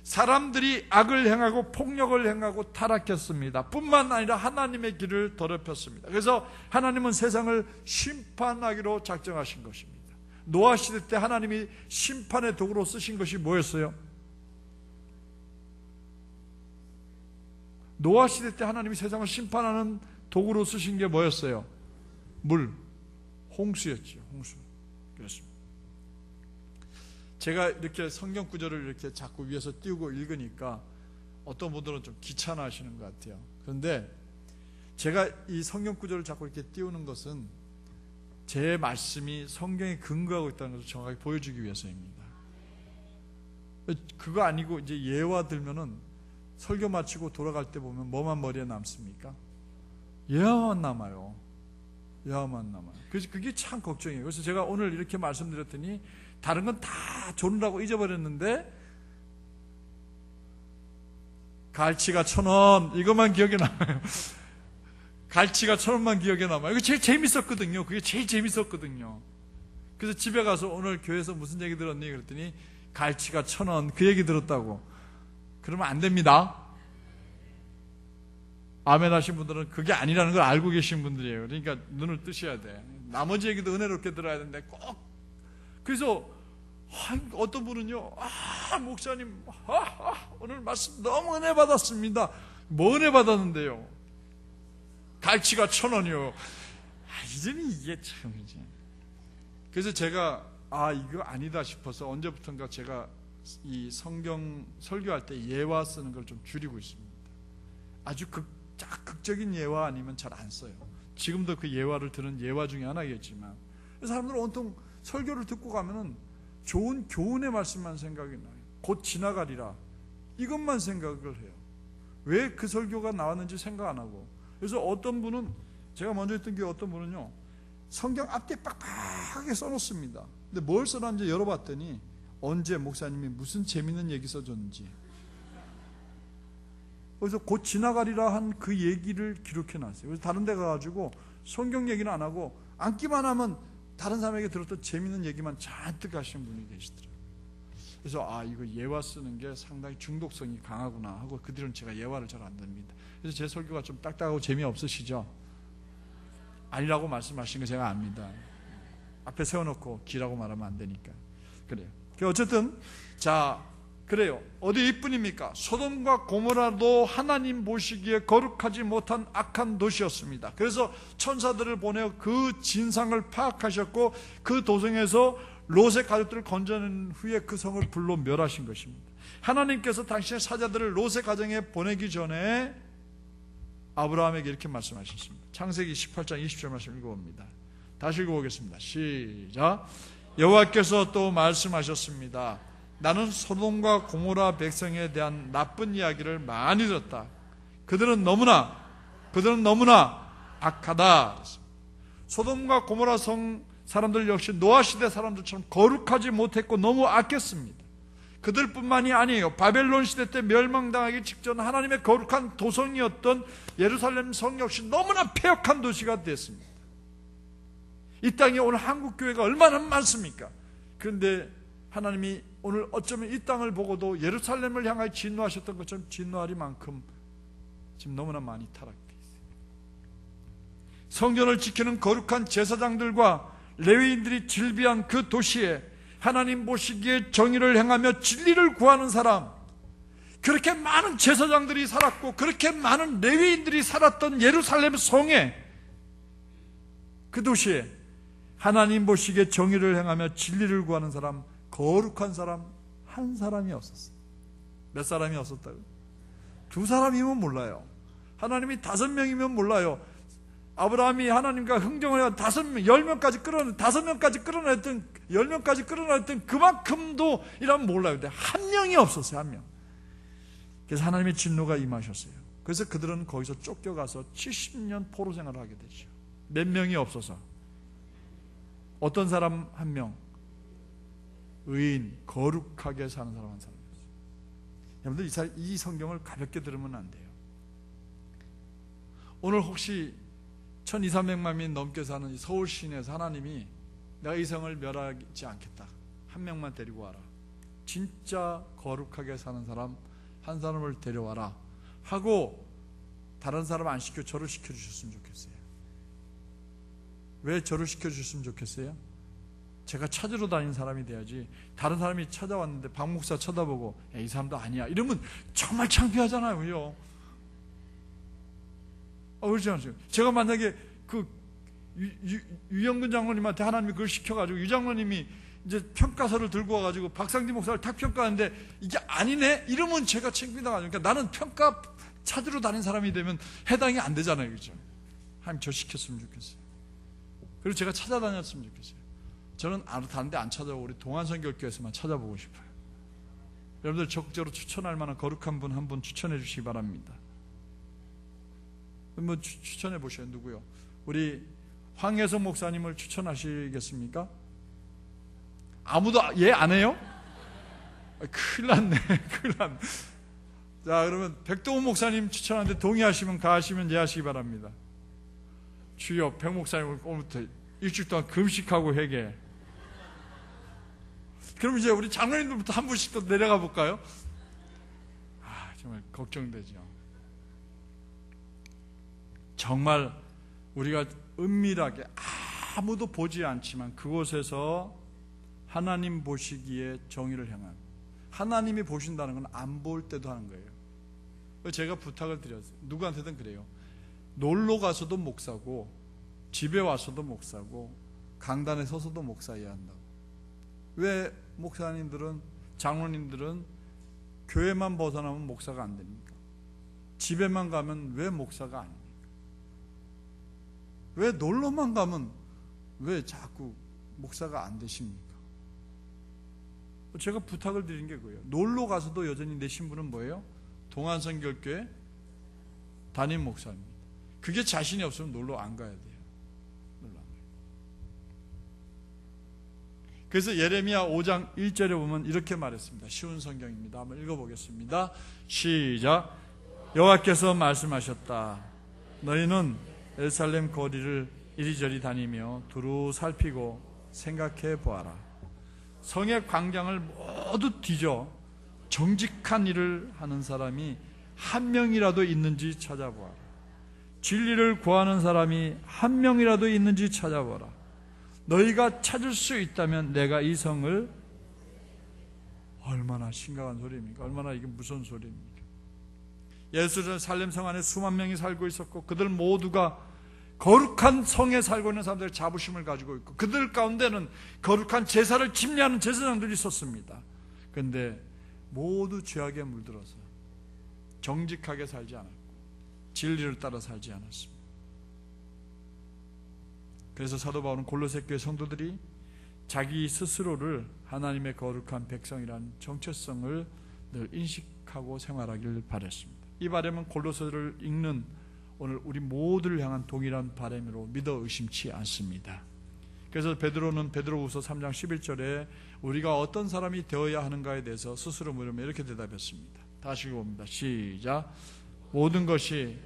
사람들이 악을 행하고 폭력을 행하고 타락했습니다. 뿐만 아니라 하나님의 길을 더럽혔습니다. 그래서 하나님은 세상을 심판하기로 작정하신 것입니다. 노아 시대 때 하나님이 심판의 도구로 쓰신 것이 뭐였어요? 노아 시대 때 하나님이 세상을 심판하는 도구로 쓰신 게 뭐였어요? 물, 홍수였죠. 홍수. 그렇습니다. 제가 이렇게 성경 구절을 이렇게 자꾸 위에서 띄우고 읽으니까 어떤 분들은 좀 귀찮아 하시는 것 같아요. 그런데 제가 이 성경 구절을 자꾸 이렇게 띄우는 것은 제 말씀이 성경에 근거하고 있다는 것을 정확하게 보여주기 위해서입니다. 그거 아니고 이제 예화 들면은 설교 마치고 돌아갈 때 보면 뭐만 머리에 남습니까? 예화만 남아요. 예화만 남아요. 그래서 그게 참 걱정이에요. 그래서 제가 오늘 이렇게 말씀드렸더니 다른 건 다 조르라고 잊어버렸는데 갈치가 1,000원 이것만 기억에 남아요. 갈치가 1,000원만 기억에 남아요. 이거 제일 재밌었거든요. 그게 제일 재밌었거든요. 그래서 집에 가서 오늘 교회에서 무슨 얘기 들었니? 그랬더니 갈치가 1,000원 그 얘기 들었다고. 그러면 안 됩니다. 아멘 하신 분들은 그게 아니라는 걸 알고 계신 분들이에요. 그러니까 눈을 뜨셔야 돼. 나머지 얘기도 은혜롭게 들어야 되는데 꼭. 그래서 어떤 분은요, 목사님, 오늘 말씀 너무 은혜 받았습니다. 뭐 은혜 받았는데요? 갈치가 1,000원이요. 이제는 이게 참이지. 그래서 제가 이거 아니다 싶어서 언제부턴가 제가 이 성경 설교할 때 예화 쓰는 걸 좀 줄이고 있습니다. 아주 극적인 예화 아니면 잘 안 써요. 지금도 그 예화를 들은 예화 중에 하나겠지만 사람들은 온통 설교를 듣고 가면은 좋은 교훈의 말씀만 생각이 나요. 곧 지나가리라 이것만 생각을 해요. 왜 그 설교가 나왔는지 생각 안 하고. 그래서 어떤 분은 제가 먼저 했던 게 어떤 분은요 성경 앞뒤에 빡빡하게 써놓습니다. 근데 뭘 써놨는지 열어봤더니 언제 목사님이 무슨 재밌는 얘기 써줬는지, 그래서 곧 지나가리라 한 그 얘기를 기록해놨어요. 그래서 다른 데 가가지고 성경 얘기는 안 하고 앉기만 하면 다른 사람에게 들었던 재밌는 얘기만 잔뜩 하시는 분이 계시더라고요. 그래서 이거 예화 쓰는 게 상당히 중독성이 강하구나 하고 그 뒤로는 제가 예화를 잘 안 듭니다. 그래서 제 설교가 좀 딱딱하고 재미없으시죠? 아니라고 말씀하신 거 제가 압니다. 앞에 세워놓고 기라고 말하면 안 되니까. 그래요. 어쨌든 자, 그래요. 어디 이뿐입니까? 소돔과 고모라도 하나님 보시기에 거룩하지 못한 악한 도시였습니다. 그래서 천사들을 보내어 그 진상을 파악하셨고 그 도성에서 롯의 가족들을 건져낸 후에 그 성을 불로 멸하신 것입니다. 하나님께서 당신의 사자들을 롯의 가정에 보내기 전에 아브라함에게 이렇게 말씀하셨습니다. 창세기 18장 20절 말씀 읽어봅니다. 다시 읽어보겠습니다. 시작. 여호와께서 또 말씀하셨습니다. 나는 소돔과 고모라 백성에 대한 나쁜 이야기를 많이 들었다. 그들은 너무나 악하다. 소돔과 고모라 성 사람들 역시 노아 시대 사람들처럼 거룩하지 못했고 너무 악했습니다. 그들뿐만이 아니에요. 바벨론 시대 때 멸망당하기 직전 하나님의 거룩한 도성이었던 예루살렘 성 역시 너무나 패역한 도시가 됐습니다. 이 땅에 오늘 한국교회가 얼마나 많습니까? 그런데 하나님이 오늘 어쩌면 이 땅을 보고도 예루살렘을 향하여 진노하셨던 것처럼 진노할 만큼 지금 너무나 많이 타락되어 있어요. 성전을 지키는 거룩한 제사장들과 레위인들이 질비한 그 도시에 하나님 보시기에 정의를 행하며 진리를 구하는 사람, 그렇게 많은 제사장들이 살았고 그렇게 많은 레위인들이 살았던 예루살렘 성에, 그 도시에 하나님 보시기에 정의를 행하며 진리를 구하는 사람, 거룩한 사람 한 사람이 없었어요. 몇 사람이 없었다고요? 2사람이면 몰라요. 하나님이 5명이면 몰라요. 아브라함이 하나님과 흥정을 해서 10명까지 끌어냈던 5명까지 끌어냈던 10명까지 끌어냈던 그만큼도 이라면 몰라요. 근데 한 명이 없었어요. 한 명. 그래서 하나님의 진노가 임하셨어요. 그래서 그들은 거기서 쫓겨가서 70년 포로 생활을 하게 되죠. 몇 명이 없어서. 어떤 사람 한 명, 의인, 거룩하게 사는 사람 한 사람이었어요. 여러분들 이 성경을 가볍게 들으면 안 돼요. 오늘 혹시 1200~1300만이 넘게 사는 서울 시내에서 하나님이 내가 이 성을 멸하지 않겠다, 한 명만 데리고 와라, 진짜 거룩하게 사는 사람 한 사람을 데려와라 하고 다른 사람 안 시켜 저를 시켜주셨으면 좋겠어요. 왜 저를 시켜주셨으면 좋겠어요? 제가 찾으러 다니는 사람이 돼야지. 다른 사람이 찾아왔는데 박 목사 쳐다보고 이 사람도 아니야 이러면 정말 창피하잖아요. 그렇지 않습니까? 제가 만약에 그 유영근 장로님한테 하나님이 그걸 시켜가지고 유 장로님이 이제 평가서를 들고 와가지고 박상진 목사를 탁 평가하는데 이게 아니네 이러면 제가 창피당하죠. 그러니까 나는 평가 찾으러 다니는 사람이 되면 해당이 안 되잖아요. 그렇죠? 하나님 저 시켰으면 좋겠어요. 그리고 제가 찾아다녔으면 좋겠어요. 저는 다른 데 안 찾아보고 우리 동안선교교회에서만 찾아보고 싶어요. 여러분들 적극적으로 추천할 만한 거룩한 분 한 분 추천해 주시기 바랍니다. 한번 추천해 보셔요. 누구요? 우리 황혜성 목사님을 추천하시겠습니까? 아무도 예 안 해요? 큰일 났네. 큰일 났네. 자, 그러면 백동훈 목사님 추천하는데 동의하시면 가시면 예 하시기 바랍니다. 주여, 백 목사님을 오늘부터 일주일 동안 금식하고 회개. 그럼 이제 우리 장로님들부터 한 분씩 또 내려가 볼까요? 정말 걱정되죠. 정말 우리가 은밀하게 아무도 보지 않지만 그곳에서 하나님 보시기에 정의를 행한, 하나님이 보신다는 건 안 볼 때도 하는 거예요. 제가 부탁을 드렸어요. 누구한테든 그래요. 놀러 가서도 목사고 집에 와서도 목사고 강단에 서서도 목사해야 한다고. 왜 목사님들은, 장로님들은 교회만 벗어나면 목사가 안 됩니까? 집에만 가면 왜 목사가 아닙니까? 왜 놀러만 가면 왜 자꾸 목사가 안 되십니까? 제가 부탁을 드린 게 그거예요. 놀러 가서도 여전히 내 신분은 뭐예요? 동안선교회 담임 목사입니다. 그게 자신이 없으면 놀러 안 가야 돼요. 놀러 안 가요. 그래서 예레미야 5장 1절에 보면 이렇게 말했습니다. 쉬운 성경입니다. 한번 읽어보겠습니다. 시작. 여호와께서 말씀하셨다. 너희는 예루살렘 거리를 이리저리 다니며 두루 살피고 생각해 보아라. 성의 광장을 모두 뒤져 정직한 일을 하는 사람이 한 명이라도 있는지 찾아보아라. 진리를 구하는 사람이 한 명이라도 있는지 찾아보라. 너희가 찾을 수 있다면 내가 이 성을 얼마나 심각한 소리입니까? 얼마나 이게 무서운 소리입니까? 예루살렘 성 안에 수만 명이 살고 있었고 그들 모두가 거룩한 성에 살고 있는 사람들의 자부심을 가지고 있고 그들 가운데는 거룩한 제사를 침례하는 제사장들이 있었습니다. 그런데 모두 죄악에 물들어서 정직하게 살지 않았고 진리를 따라 살지 않았습니다. 그래서 사도 바울은 골로새 교회 성도들이 자기 스스로를 하나님의 거룩한 백성이라는 정체성을 늘 인식하고 생활하길 바랬습니다. 이 바람은 골로새를 읽는 오늘 우리 모두를 향한 동일한 바람으로 믿어 의심치 않습니다. 그래서 베드로는 베드로후서 3장 11절에 우리가 어떤 사람이 되어야 하는가에 대해서 스스로 물으며 이렇게 대답했습니다. 다시 봅니다. 시작. 모든 것이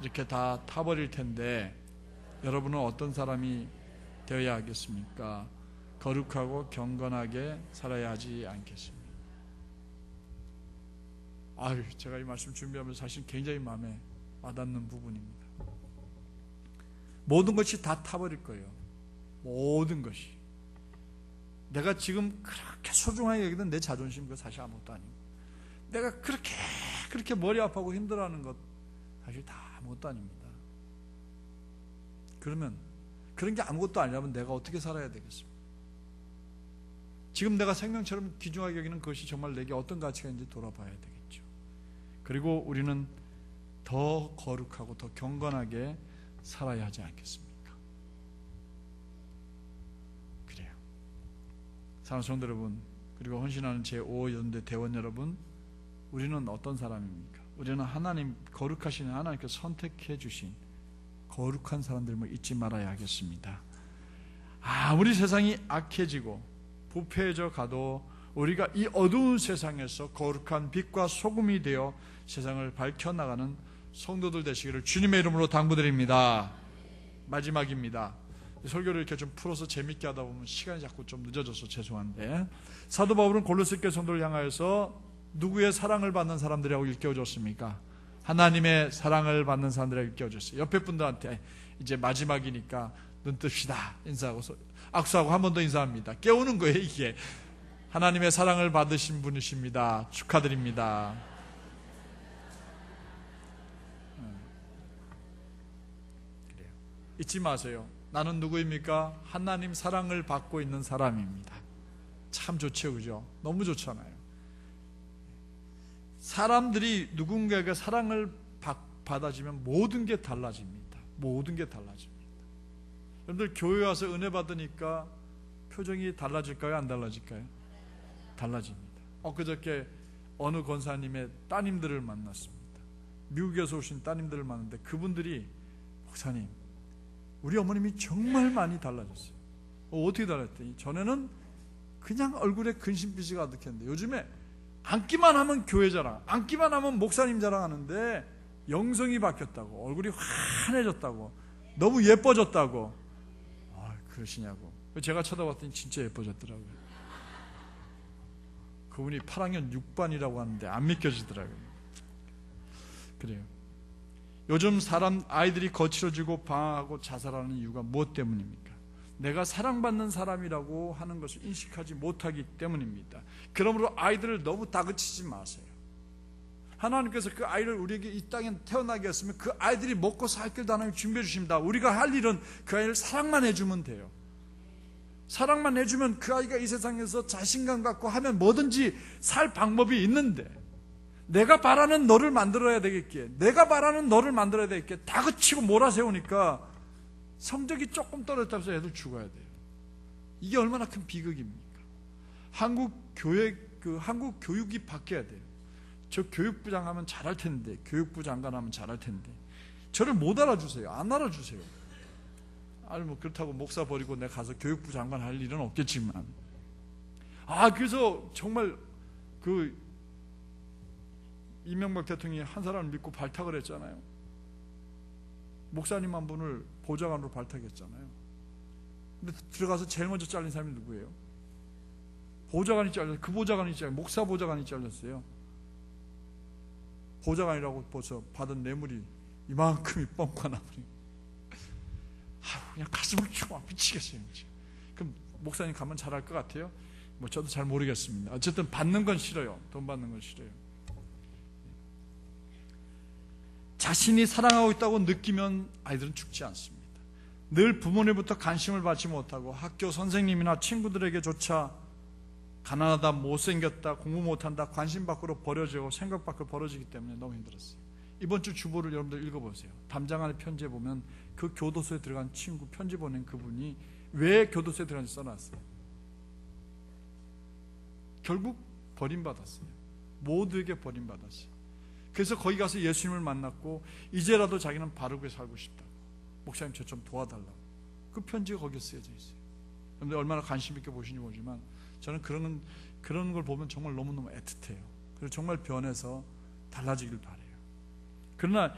이렇게 다 타버릴 텐데 여러분은 어떤 사람이 되어야 하겠습니까? 거룩하고 경건하게 살아야 하지 않겠습니까? 제가 이 말씀 준비하면서 사실 굉장히 마음에 와닿는 부분입니다. 모든 것이 다 타버릴 거예요. 모든 것이. 내가 지금 그렇게 소중하게 여기던 내 자존심 그거 사실 아무것도 아니고 내가 그렇게 머리 아파하고 힘들어하는 것 사실 다 아무것도 아닙니다. 그러면 그런 게 아무것도 아니라면 내가 어떻게 살아야 되겠습니까? 지금 내가 생명처럼 귀중하게 여기는 것이 정말 내게 어떤 가치가 있는지 돌아봐야 되겠죠. 그리고 우리는 더 거룩하고 더 경건하게 살아야 하지 않겠습니까? 그래요. 사랑하는 성도 여러분, 그리고 헌신하는 제5연대 대원 여러분, 우리는 어떤 사람입니까? 우리는 하나님, 거룩하신 하나님께서 선택해 주신 거룩한 사람들을 잊지 말아야 하겠습니다. 아무리 세상이 악해지고 부패해져 가도 우리가 이 어두운 세상에서 거룩한 빛과 소금이 되어 세상을 밝혀나가는 성도들 되시기를 주님의 이름으로 당부드립니다. 마지막입니다. 설교를 이렇게 좀 풀어서 재밌게 하다 보면 시간이 자꾸 좀 늦어져서 죄송한데, 사도 바울은 골로새 교회 성도를 향하여서 누구의 사랑을 받는 사람들이라고 일깨워줬습니까? 하나님의 사랑을 받는 사람들이라고 일깨워줬어요. 옆에 분들한테 이제 마지막이니까 눈 뜹시다 인사하고 악수하고 한 번 더 인사합니다. 깨우는 거예요. 이게 하나님의 사랑을 받으신 분이십니다. 축하드립니다. 그래요. 잊지 마세요. 나는 누구입니까? 하나님 사랑을 받고 있는 사람입니다. 참 좋죠, 그죠? 너무 좋잖아요. 사람들이 누군가에게 사랑을 받아지면 모든 게 달라집니다. 모든 게 달라집니다. 여러분들 교회 와서 은혜 받으니까 표정이 달라질까요? 안 달라질까요? 달라집니다. 엊그저께 어느 권사님의 따님들을 만났습니다. 미국에서 오신 따님들을 만났는데 그분들이 목사님, 우리 어머님이 정말 많이 달라졌어요. 어떻게 달랐더니 전에는 그냥 얼굴에 근심빛이 가득했는데 요즘에 앉기만 하면 교회 자랑, 앉기만 하면 목사님 자랑하는데 영성이 바뀌었다고, 얼굴이 환해졌다고, 너무 예뻐졌다고. 그러시냐고. 제가 쳐다봤더니 진짜 예뻐졌더라고요. 그분이 8학년 6반이라고 하는데 안 믿겨지더라고요. 그래요. 요즘 아이들이 거칠어지고 방황하고 자살하는 이유가 무엇 때문입니까? 내가 사랑받는 사람이라고 하는 것을 인식하지 못하기 때문입니다. 그러므로 아이들을 너무 다그치지 마세요. 하나님께서 그 아이를 우리에게 이 땅에 태어나게 했으면 그 아이들이 먹고 살 길도 하나님 준비해 주십니다. 우리가 할 일은 그 아이를 사랑만 해주면 돼요. 사랑만 해주면 그 아이가 이 세상에서 자신감 갖고 하면 뭐든지 살 방법이 있는데, 내가 바라는 너를 만들어야 되겠기에, 내가 바라는 너를 만들어야 되겠기에 다그치고 몰아세우니까 성적이 조금 떨어졌다고 해서 애들 죽어야 돼요. 이게 얼마나 큰 비극입니까? 한국 교육이 바뀌어야 돼요. 저 교육부장 하면 잘할 텐데, 교육부 장관 하면 잘할 텐데 저를 못 알아주세요. 안 알아주세요. 아니 뭐 그렇다고 목사 버리고 내가 가서 교육부 장관 할 일은 없겠지만, 그래서 정말 그 이명박 대통령이 한 사람을 믿고 발탁을 했잖아요. 목사님 한 분을 보좌관으로 발탁했잖아요. 근데 들어가서 제일 먼저 잘린 사람이 누구예요? 보좌관이 잘렸어요. 그 보좌관이 잘렸어요. 목사 보좌관이 잘렸어요. 보좌관이라고 벌써 받은 뇌물이 이만큼이 뻥qua 나버리고, 그냥 가슴을 치고 미치겠어요. 목사님 가면 잘할 것 같아요? 뭐 저도 잘 모르겠습니다. 어쨌든 받는 건 싫어요. 돈 받는 건 싫어요. 자신이 사랑하고 있다고 느끼면 아이들은 죽지 않습니다. 늘 부모님부터 관심을 받지 못하고 학교 선생님이나 친구들에게조차 가난하다, 못생겼다, 공부 못한다, 관심 밖으로 버려지고 생각 밖으로 버려지기 때문에 너무 힘들었어요. 이번 주 주보를 여러분들 읽어보세요. 담장 안에 편지에 보면 그 교도소에 들어간 친구 편지 보낸 그분이 왜 교도소에 들어간지 써놨어요. 결국 버림받았어요. 모두에게 버림받았어요. 그래서 거기 가서 예수님을 만났고 이제라도 자기는 바르게 살고 싶다고, 목사님 저 좀 도와달라고. 그 편지가 거기에 쓰여져 있어요. 여러분들 얼마나 관심 있게 보시는지 모르지만 저는 그런 걸 보면 정말 너무너무 애틋해요. 그래서 정말 변해서 달라지길 바라요. 그러나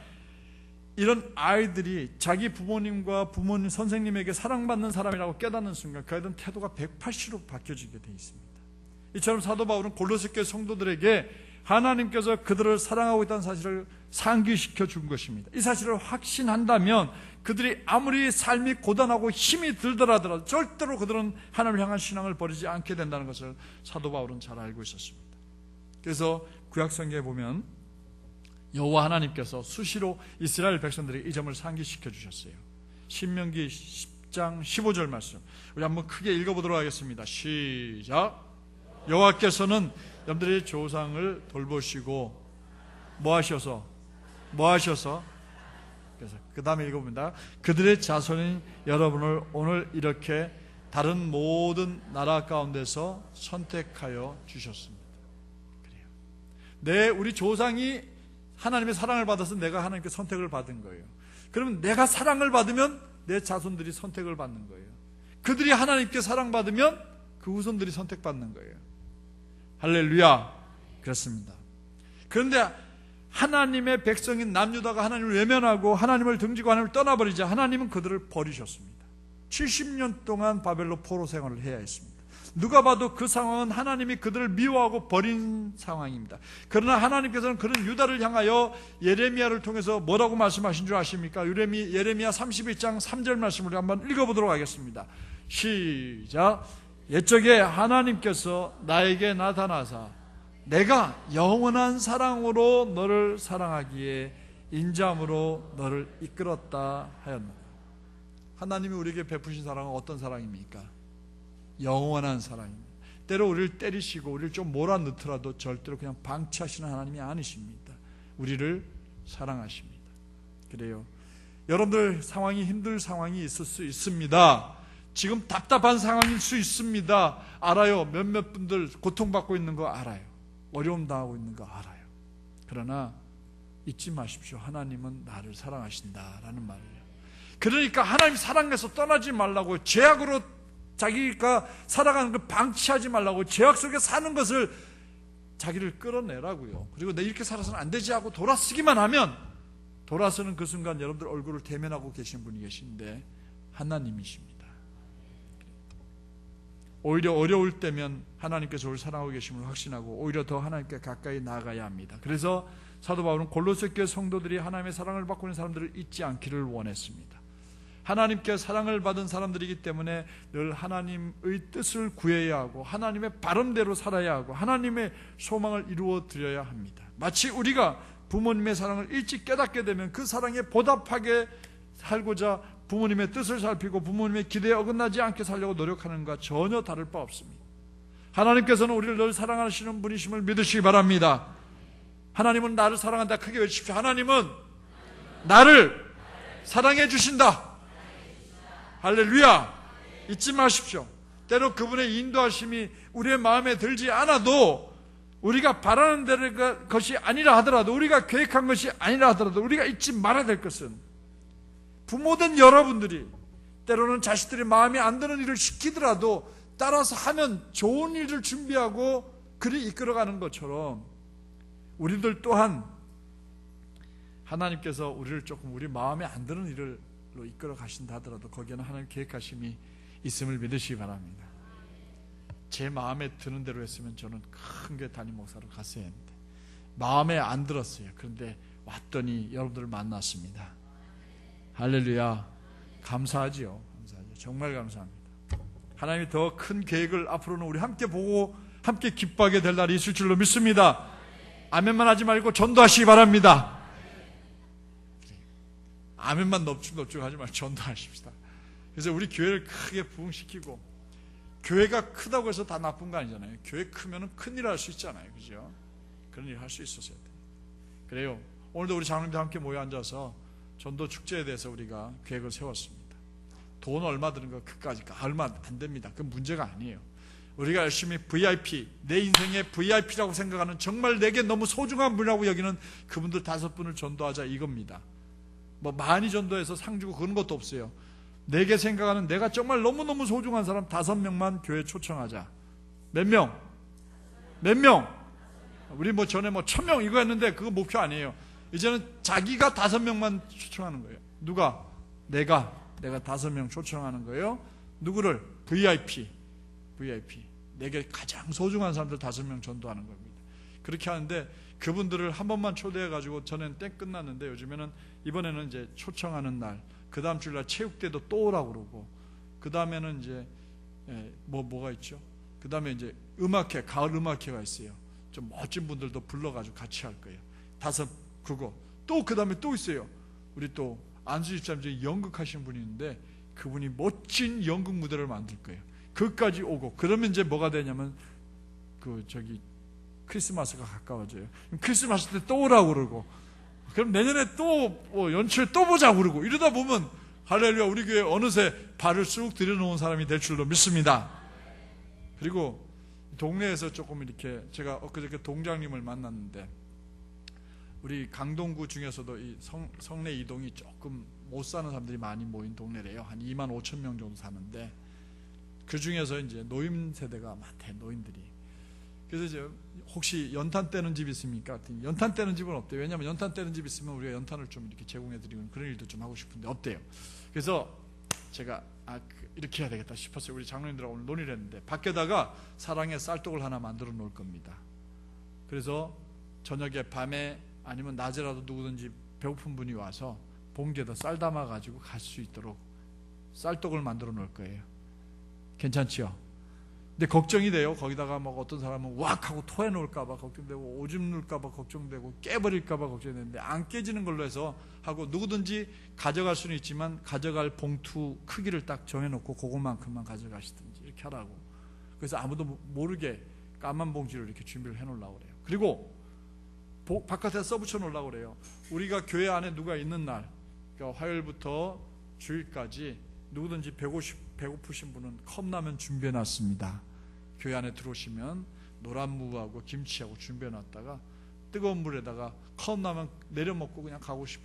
이런 아이들이 자기 부모님과 부모님, 선생님에게 사랑받는 사람이라고 깨닫는 순간 그 아이들은 태도가 180도 바뀌어지게 되어 있습니다. 이처럼 사도 바울은 골로새 교회 성도들에게 하나님께서 그들을 사랑하고 있다는 사실을 상기시켜 준 것입니다. 이 사실을 확신한다면 그들이 아무리 삶이 고단하고 힘이 들더라도 절대로 그들은 하나님을 향한 신앙을 버리지 않게 된다는 것을 사도 바울은 잘 알고 있었습니다. 그래서 구약 성경에 보면 여호와 하나님께서 수시로 이스라엘 백성들에게 이 점을 상기시켜 주셨어요. 신명기 10장 15절 말씀 우리 한번 크게 읽어보도록 하겠습니다. 시작. 여호와께서는 여러분들의 조상을 돌보시고 뭐 하셔서 그래서 그 다음에 읽어봅니다. 그들의 자손인 여러분을 오늘 이렇게 다른 모든 나라 가운데서 선택하여 주셨습니다. 그래요. 우리 조상이 하나님의 사랑을 받아서 내가 하나님께 선택을 받은 거예요. 그러면 내가 사랑을 받으면 내 자손들이 선택을 받는 거예요. 그들이 하나님께 사랑받으면 그 후손들이 선택받는 거예요. 할렐루야. 그렇습니다. 그런데 하나님의 백성인 남유다가 하나님을 외면하고 하나님을 등지고 하나님을 떠나버리자 하나님은 그들을 버리셨습니다. 70년 동안 바벨론 포로 생활을 해야 했습니다. 누가 봐도 그 상황은 하나님이 그들을 미워하고 버린 상황입니다. 그러나 하나님께서는 그런 유다를 향하여 예레미야를 통해서 뭐라고 말씀하신 줄 아십니까? 예레미야 31장 3절 말씀을 한번 읽어보도록 하겠습니다. 시작. 옛적에 하나님께서 나에게 나타나사 내가 영원한 사랑으로 너를 사랑하기에 인자함으로 너를 이끌었다 하였노라. 하나님이 우리에게 베푸신 사랑은 어떤 사랑입니까? 영원한 사랑입니다. 때로 우리를 때리시고 우리를 좀 몰아넣더라도 절대로 그냥 방치하시는 하나님이 아니십니다. 우리를 사랑하십니다. 그래요. 여러분들 상황이 힘들 상황이 있을 수 있습니다. 지금 답답한 상황일 수 있습니다. 알아요. 몇몇 분들 고통받고 있는 거 알아요. 어려움 당하고 있는 거 알아요. 그러나 잊지 마십시오. 하나님은 나를 사랑하신다라는 말이에요. 그러니까 하나님 사랑해서 떠나지 말라고, 죄악으로 자기가 살아가는 걸 방치하지 말라고, 죄악 속에 사는 것을 자기를 끌어내라고요. 그리고 내 이렇게 살아서는 안 되지 하고 돌아서기만 하면, 돌아서는 그 순간 여러분들 얼굴을 대면하고 계신 분이 계신데 하나님이십니다. 오히려 어려울 때면 하나님께서 우리를 사랑하고 계심을 확신하고 오히려 더 하나님께 가까이 나아가야 합니다. 그래서 사도 바울은 골로새 교회 성도들이 하나님의 사랑을 받고 있는 사람들을 잊지 않기를 원했습니다. 하나님께 사랑을 받은 사람들이기 때문에 늘 하나님의 뜻을 구해야 하고 하나님의 바람대로 살아야 하고 하나님의 소망을 이루어 드려야 합니다. 마치 우리가 부모님의 사랑을 일찍 깨닫게 되면 그 사랑에 보답하게 살고자 부모님의 뜻을 살피고 부모님의 기대에 어긋나지 않게 살려고 노력하는 것과 전혀 다를 바 없습니다. 하나님께서는 우리를 늘 사랑하시는 분이심을 믿으시기 바랍니다. 하나님은 나를 사랑한다. 크게 외치십시오. 하나님은 나를 사랑해 주신다. 할렐루야. 잊지 마십시오. 때로 그분의 인도하심이 우리의 마음에 들지 않아도, 우리가 바라는 것이 아니라 하더라도, 우리가 계획한 것이 아니라 하더라도 우리가 잊지 말아야 될 것은, 부모된 여러분들이 때로는 자식들이 마음에 안 드는 일을 시키더라도 따라서 하면 좋은 일을 준비하고 그리 이끌어가는 것처럼 우리들 또한 하나님께서 우리를 조금 우리 마음에 안 드는 일로 이끌어 가신다 하더라도 거기에는 하나님 계획하심이 있음을 믿으시기 바랍니다. 제 마음에 드는 대로 했으면 저는 큰 교회 담임 목사로 갔어야 했는데 마음에 안 들었어요. 그런데 왔더니 여러분들을 만났습니다. 할렐루야. 감사하지요. 감사하죠. 정말 감사합니다. 하나님이 더 큰 계획을 앞으로는 우리 함께 보고 함께 기뻐하게 될 날이 있을 줄로 믿습니다. 아멘만 하지 말고 전도하시기 바랍니다. 아멘만 넙죽넙죽 하지 말고 전도하십시다. 그래서 우리 교회를 크게 부흥시키고, 교회가 크다고 해서 다 나쁜 거 아니잖아요. 교회 크면 큰일 할 수 있잖아요. 그죠? 그런 일 할 수 있었어야 돼요. 그래요. 오늘도 우리 장로님들 함께 모여 앉아서 전도 축제에 대해서 우리가 계획을 세웠습니다. 돈 얼마 드는 거 그까지 얼마 안 됩니다. 그건 문제가 아니에요. 우리가 열심히 VIP, 내 인생의 VIP라고 생각하는, 정말 내게 너무 소중한 분이라고 여기는 그분들 5분을 전도하자, 이겁니다. 뭐 많이 전도해서 상 주고 그런 것도 없어요. 내게 생각하는, 내가 정말 너무너무 소중한 사람 5명만 교회 초청하자. 몇 명? 몇 명? 우리 뭐 전에 1000명 이거 했는데 그거 목표 아니에요. 이제는 자기가 5명만 초청하는 거예요. 누가? 내가 5명 초청하는 거예요. 누구를? VIP. 내게 가장 소중한 사람들 5명 전도하는 겁니다. 그렇게 하는데, 그분들을 한 번만 초대해가지고, 전엔 땡 끝났는데 요즘에는 이번에는 이제 초청하는 날, 그 다음 주일날 체육대도 또 오라고 그러고, 그 다음에는 이제 뭐가 있죠? 그 다음에 이제 음악회, 가을 음악회가 있어요. 좀 멋진 분들도 불러가지고 같이 할 거예요. 5 그거. 또 그 다음에 또 있어요. 우리 또 안수 집사님 중에 연극하신 분이 있는데, 그분이 멋진 연극 무대를 만들 거예요. 그까지 오고, 그러면 이제 뭐가 되냐면 크리스마스가 가까워져요. 크리스마스 때 또 오라고 그러고, 그럼 내년에 또 연초에 또 보자고 그러고, 이러다 보면 할렐루야, 우리 교회 어느새 발을 쑥 들여놓은 사람이 될 줄로 믿습니다. 그리고 동네에서 조금 이렇게, 제가 엊그저께 동장님을 만났는데, 우리 강동구 중에서도 이 성내 이동이 조금 못 사는 사람들이 많이 모인 동네래요. 한 25,000명 정도 사는데, 그 중에서 이제 노인 세대가 많대, 노인들이. 그래서 이제 혹시 연탄 떼는 집 있습니까? 연탄 떼는 집은 없대요. 왜냐하면 연탄 떼는 집 있으면 우리가 연탄을 좀 이렇게 제공해드리고 그런 일도 좀 하고 싶은데 없대요. 그래서 제가 이렇게 해야 되겠다 싶었어요. 우리 장로님들하고 오늘 논의를 했는데, 밖에다가 사랑의 쌀떡을 하나 만들어 놓을 겁니다. 그래서 저녁에, 밤에, 아니면 낮에라도 누구든지 배고픈 분이 와서 봉지에다 쌀 담아가지고 갈 수 있도록 쌀떡을 만들어 놓을 거예요. 괜찮지요? 근데 걱정이 돼요. 거기다가 막 어떤 사람은 왁 하고 토해 놓을까봐 걱정되고, 오줌 누울까봐 걱정되고, 깨버릴까봐 걱정되는데, 안 깨지는 걸로 해서 하고, 누구든지 가져갈 수는 있지만 가져갈 봉투 크기를 딱 정해놓고 그것만큼만 가져가시든지 이렇게 하라고. 그래서 아무도 모르게 까만 봉지를 이렇게 준비를 해놓으려고 그래요. 그리고 바깥에 써붙여 놓으려고 그래요. 우리가 교회 안에 누가 있는 날, 그러니까 화요일부터 주일까지 누구든지 배고프신 분은 컵라면 준비해놨습니다. 교회 안에 들어오시면 노란 무하고 김치하고 준비해놨다가 뜨거운 물에다가 컵라면 내려먹고 그냥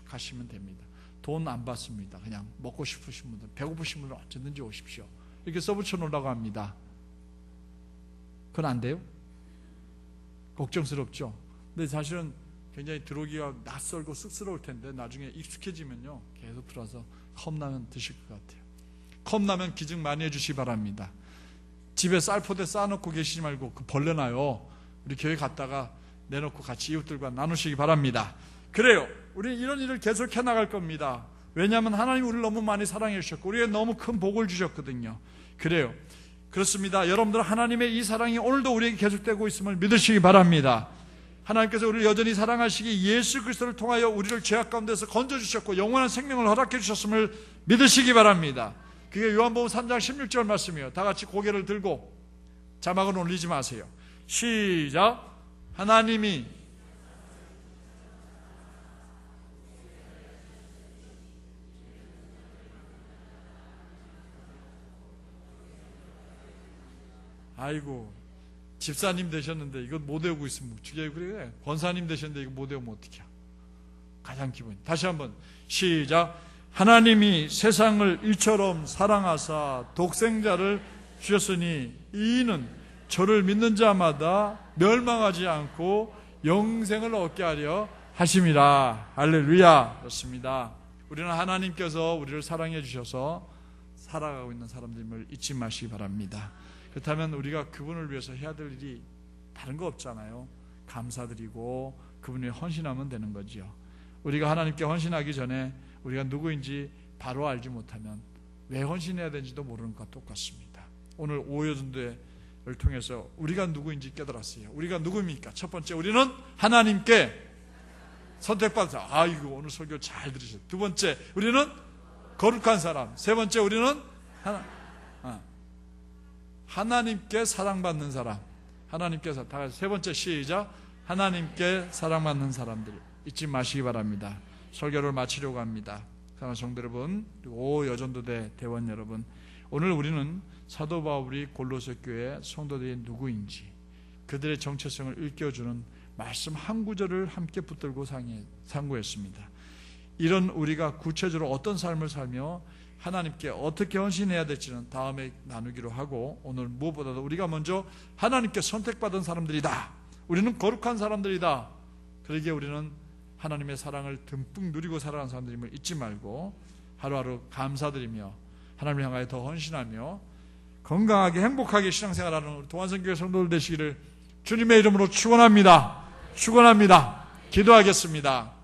가시면 됩니다. 돈 안 받습니다. 그냥 먹고 싶으신 분들, 배고프신 분들 언제든지 오십시오. 이렇게 써붙여 놓으려고 합니다. 그건 안 돼요? 걱정스럽죠? 근데 사실은 굉장히 들어오기가 낯설고 쑥스러울 텐데, 나중에 익숙해지면요 계속 들어와서 컵라면 드실 것 같아요. 컵라면 기증 많이 해주시기 바랍니다. 집에 쌀포대 쌓아놓고 계시지 말고 벌려놔요. 우리 교회 갔다가 내놓고 같이 이웃들과 나누시기 바랍니다. 그래요, 우리 이런 일을 계속 해나갈 겁니다. 왜냐하면 하나님 우리를 너무 많이 사랑해 주셨고, 우리에게 너무 큰 복을 주셨거든요. 그래요, 그렇습니다. 여러분들, 하나님의 이 사랑이 오늘도 우리에게 계속되고 있음을 믿으시기 바랍니다. 하나님께서 우리를 여전히 사랑하시기, 예수 그리스도를 통하여 우리를 죄악 가운데서 건져주셨고 영원한 생명을 허락해 주셨음을 믿으시기 바랍니다. 그게 요한복음 3장 16절 말씀이에요. 다 같이 고개를 들고, 자막은 올리지 마세요. 시작. 하나님이 아이고, 집사님 되셨는데 이거 못 외우고 있으면 어떻게 해요? 그래, 권사님 되셨는데 이거 못 외우면 어떻게 해요? 가장 기본. 다시 한번 시작. 하나님이 세상을 이처럼 사랑하사 독생자를 주셨으니 이는 저를 믿는 자마다 멸망하지 않고 영생을 얻게 하려 하심이라. 할렐루야. 그렇습니다. 우리는 하나님께서 우리를 사랑해 주셔서 살아가고 있는 사람들임을 잊지 마시기 바랍니다. 그렇다면 우리가 그분을 위해서 해야 될 일이 다른 거 없잖아요. 감사드리고 그분에 헌신하면 되는 거지요. 우리가 하나님께 헌신하기 전에 우리가 누구인지 바로 알지 못하면 왜 헌신해야 되는지도 모르는 것과 똑같습니다. 오늘 오여전도회를 통해서 우리가 누구인지 깨달았어요. 우리가 누구입니까? 첫 번째, 우리는 하나님께 선택받아서, 이거 오늘 설교 잘 들으셨어요. 두 번째, 우리는 거룩한 사람. 세 번째, 우리는 하나님께 사랑받는 사람. 하나님께서 다 같이 세 번째 시작. 하나님께 사랑받는 사람들 잊지 마시기 바랍니다. 설교를 마치려고 합니다. 사랑하는 성도 여러분, 그리고 여전도대 대원 여러분, 오늘 우리는 사도 바울이 골로새 교회 성도들이 누구인지 그들의 정체성을 일깨워주는 말씀 한 구절을 함께 붙들고 상고했습니다. 이런 우리가 구체적으로 어떤 삶을 살며 하나님께 어떻게 헌신해야 될지는 다음에 나누기로 하고, 오늘 무엇보다도 우리가 먼저 하나님께 선택받은 사람들이다, 우리는 거룩한 사람들이다, 그러기에 우리는 하나님의 사랑을 듬뿍 누리고 살아가는 사람들임을 잊지 말고 하루하루 감사드리며 하나님을 향하여 더 헌신하며 건강하게 행복하게 신앙생활하는 우리 동안성교회 성도들 되시기를 주님의 이름으로 축원합니다. 기도하겠습니다.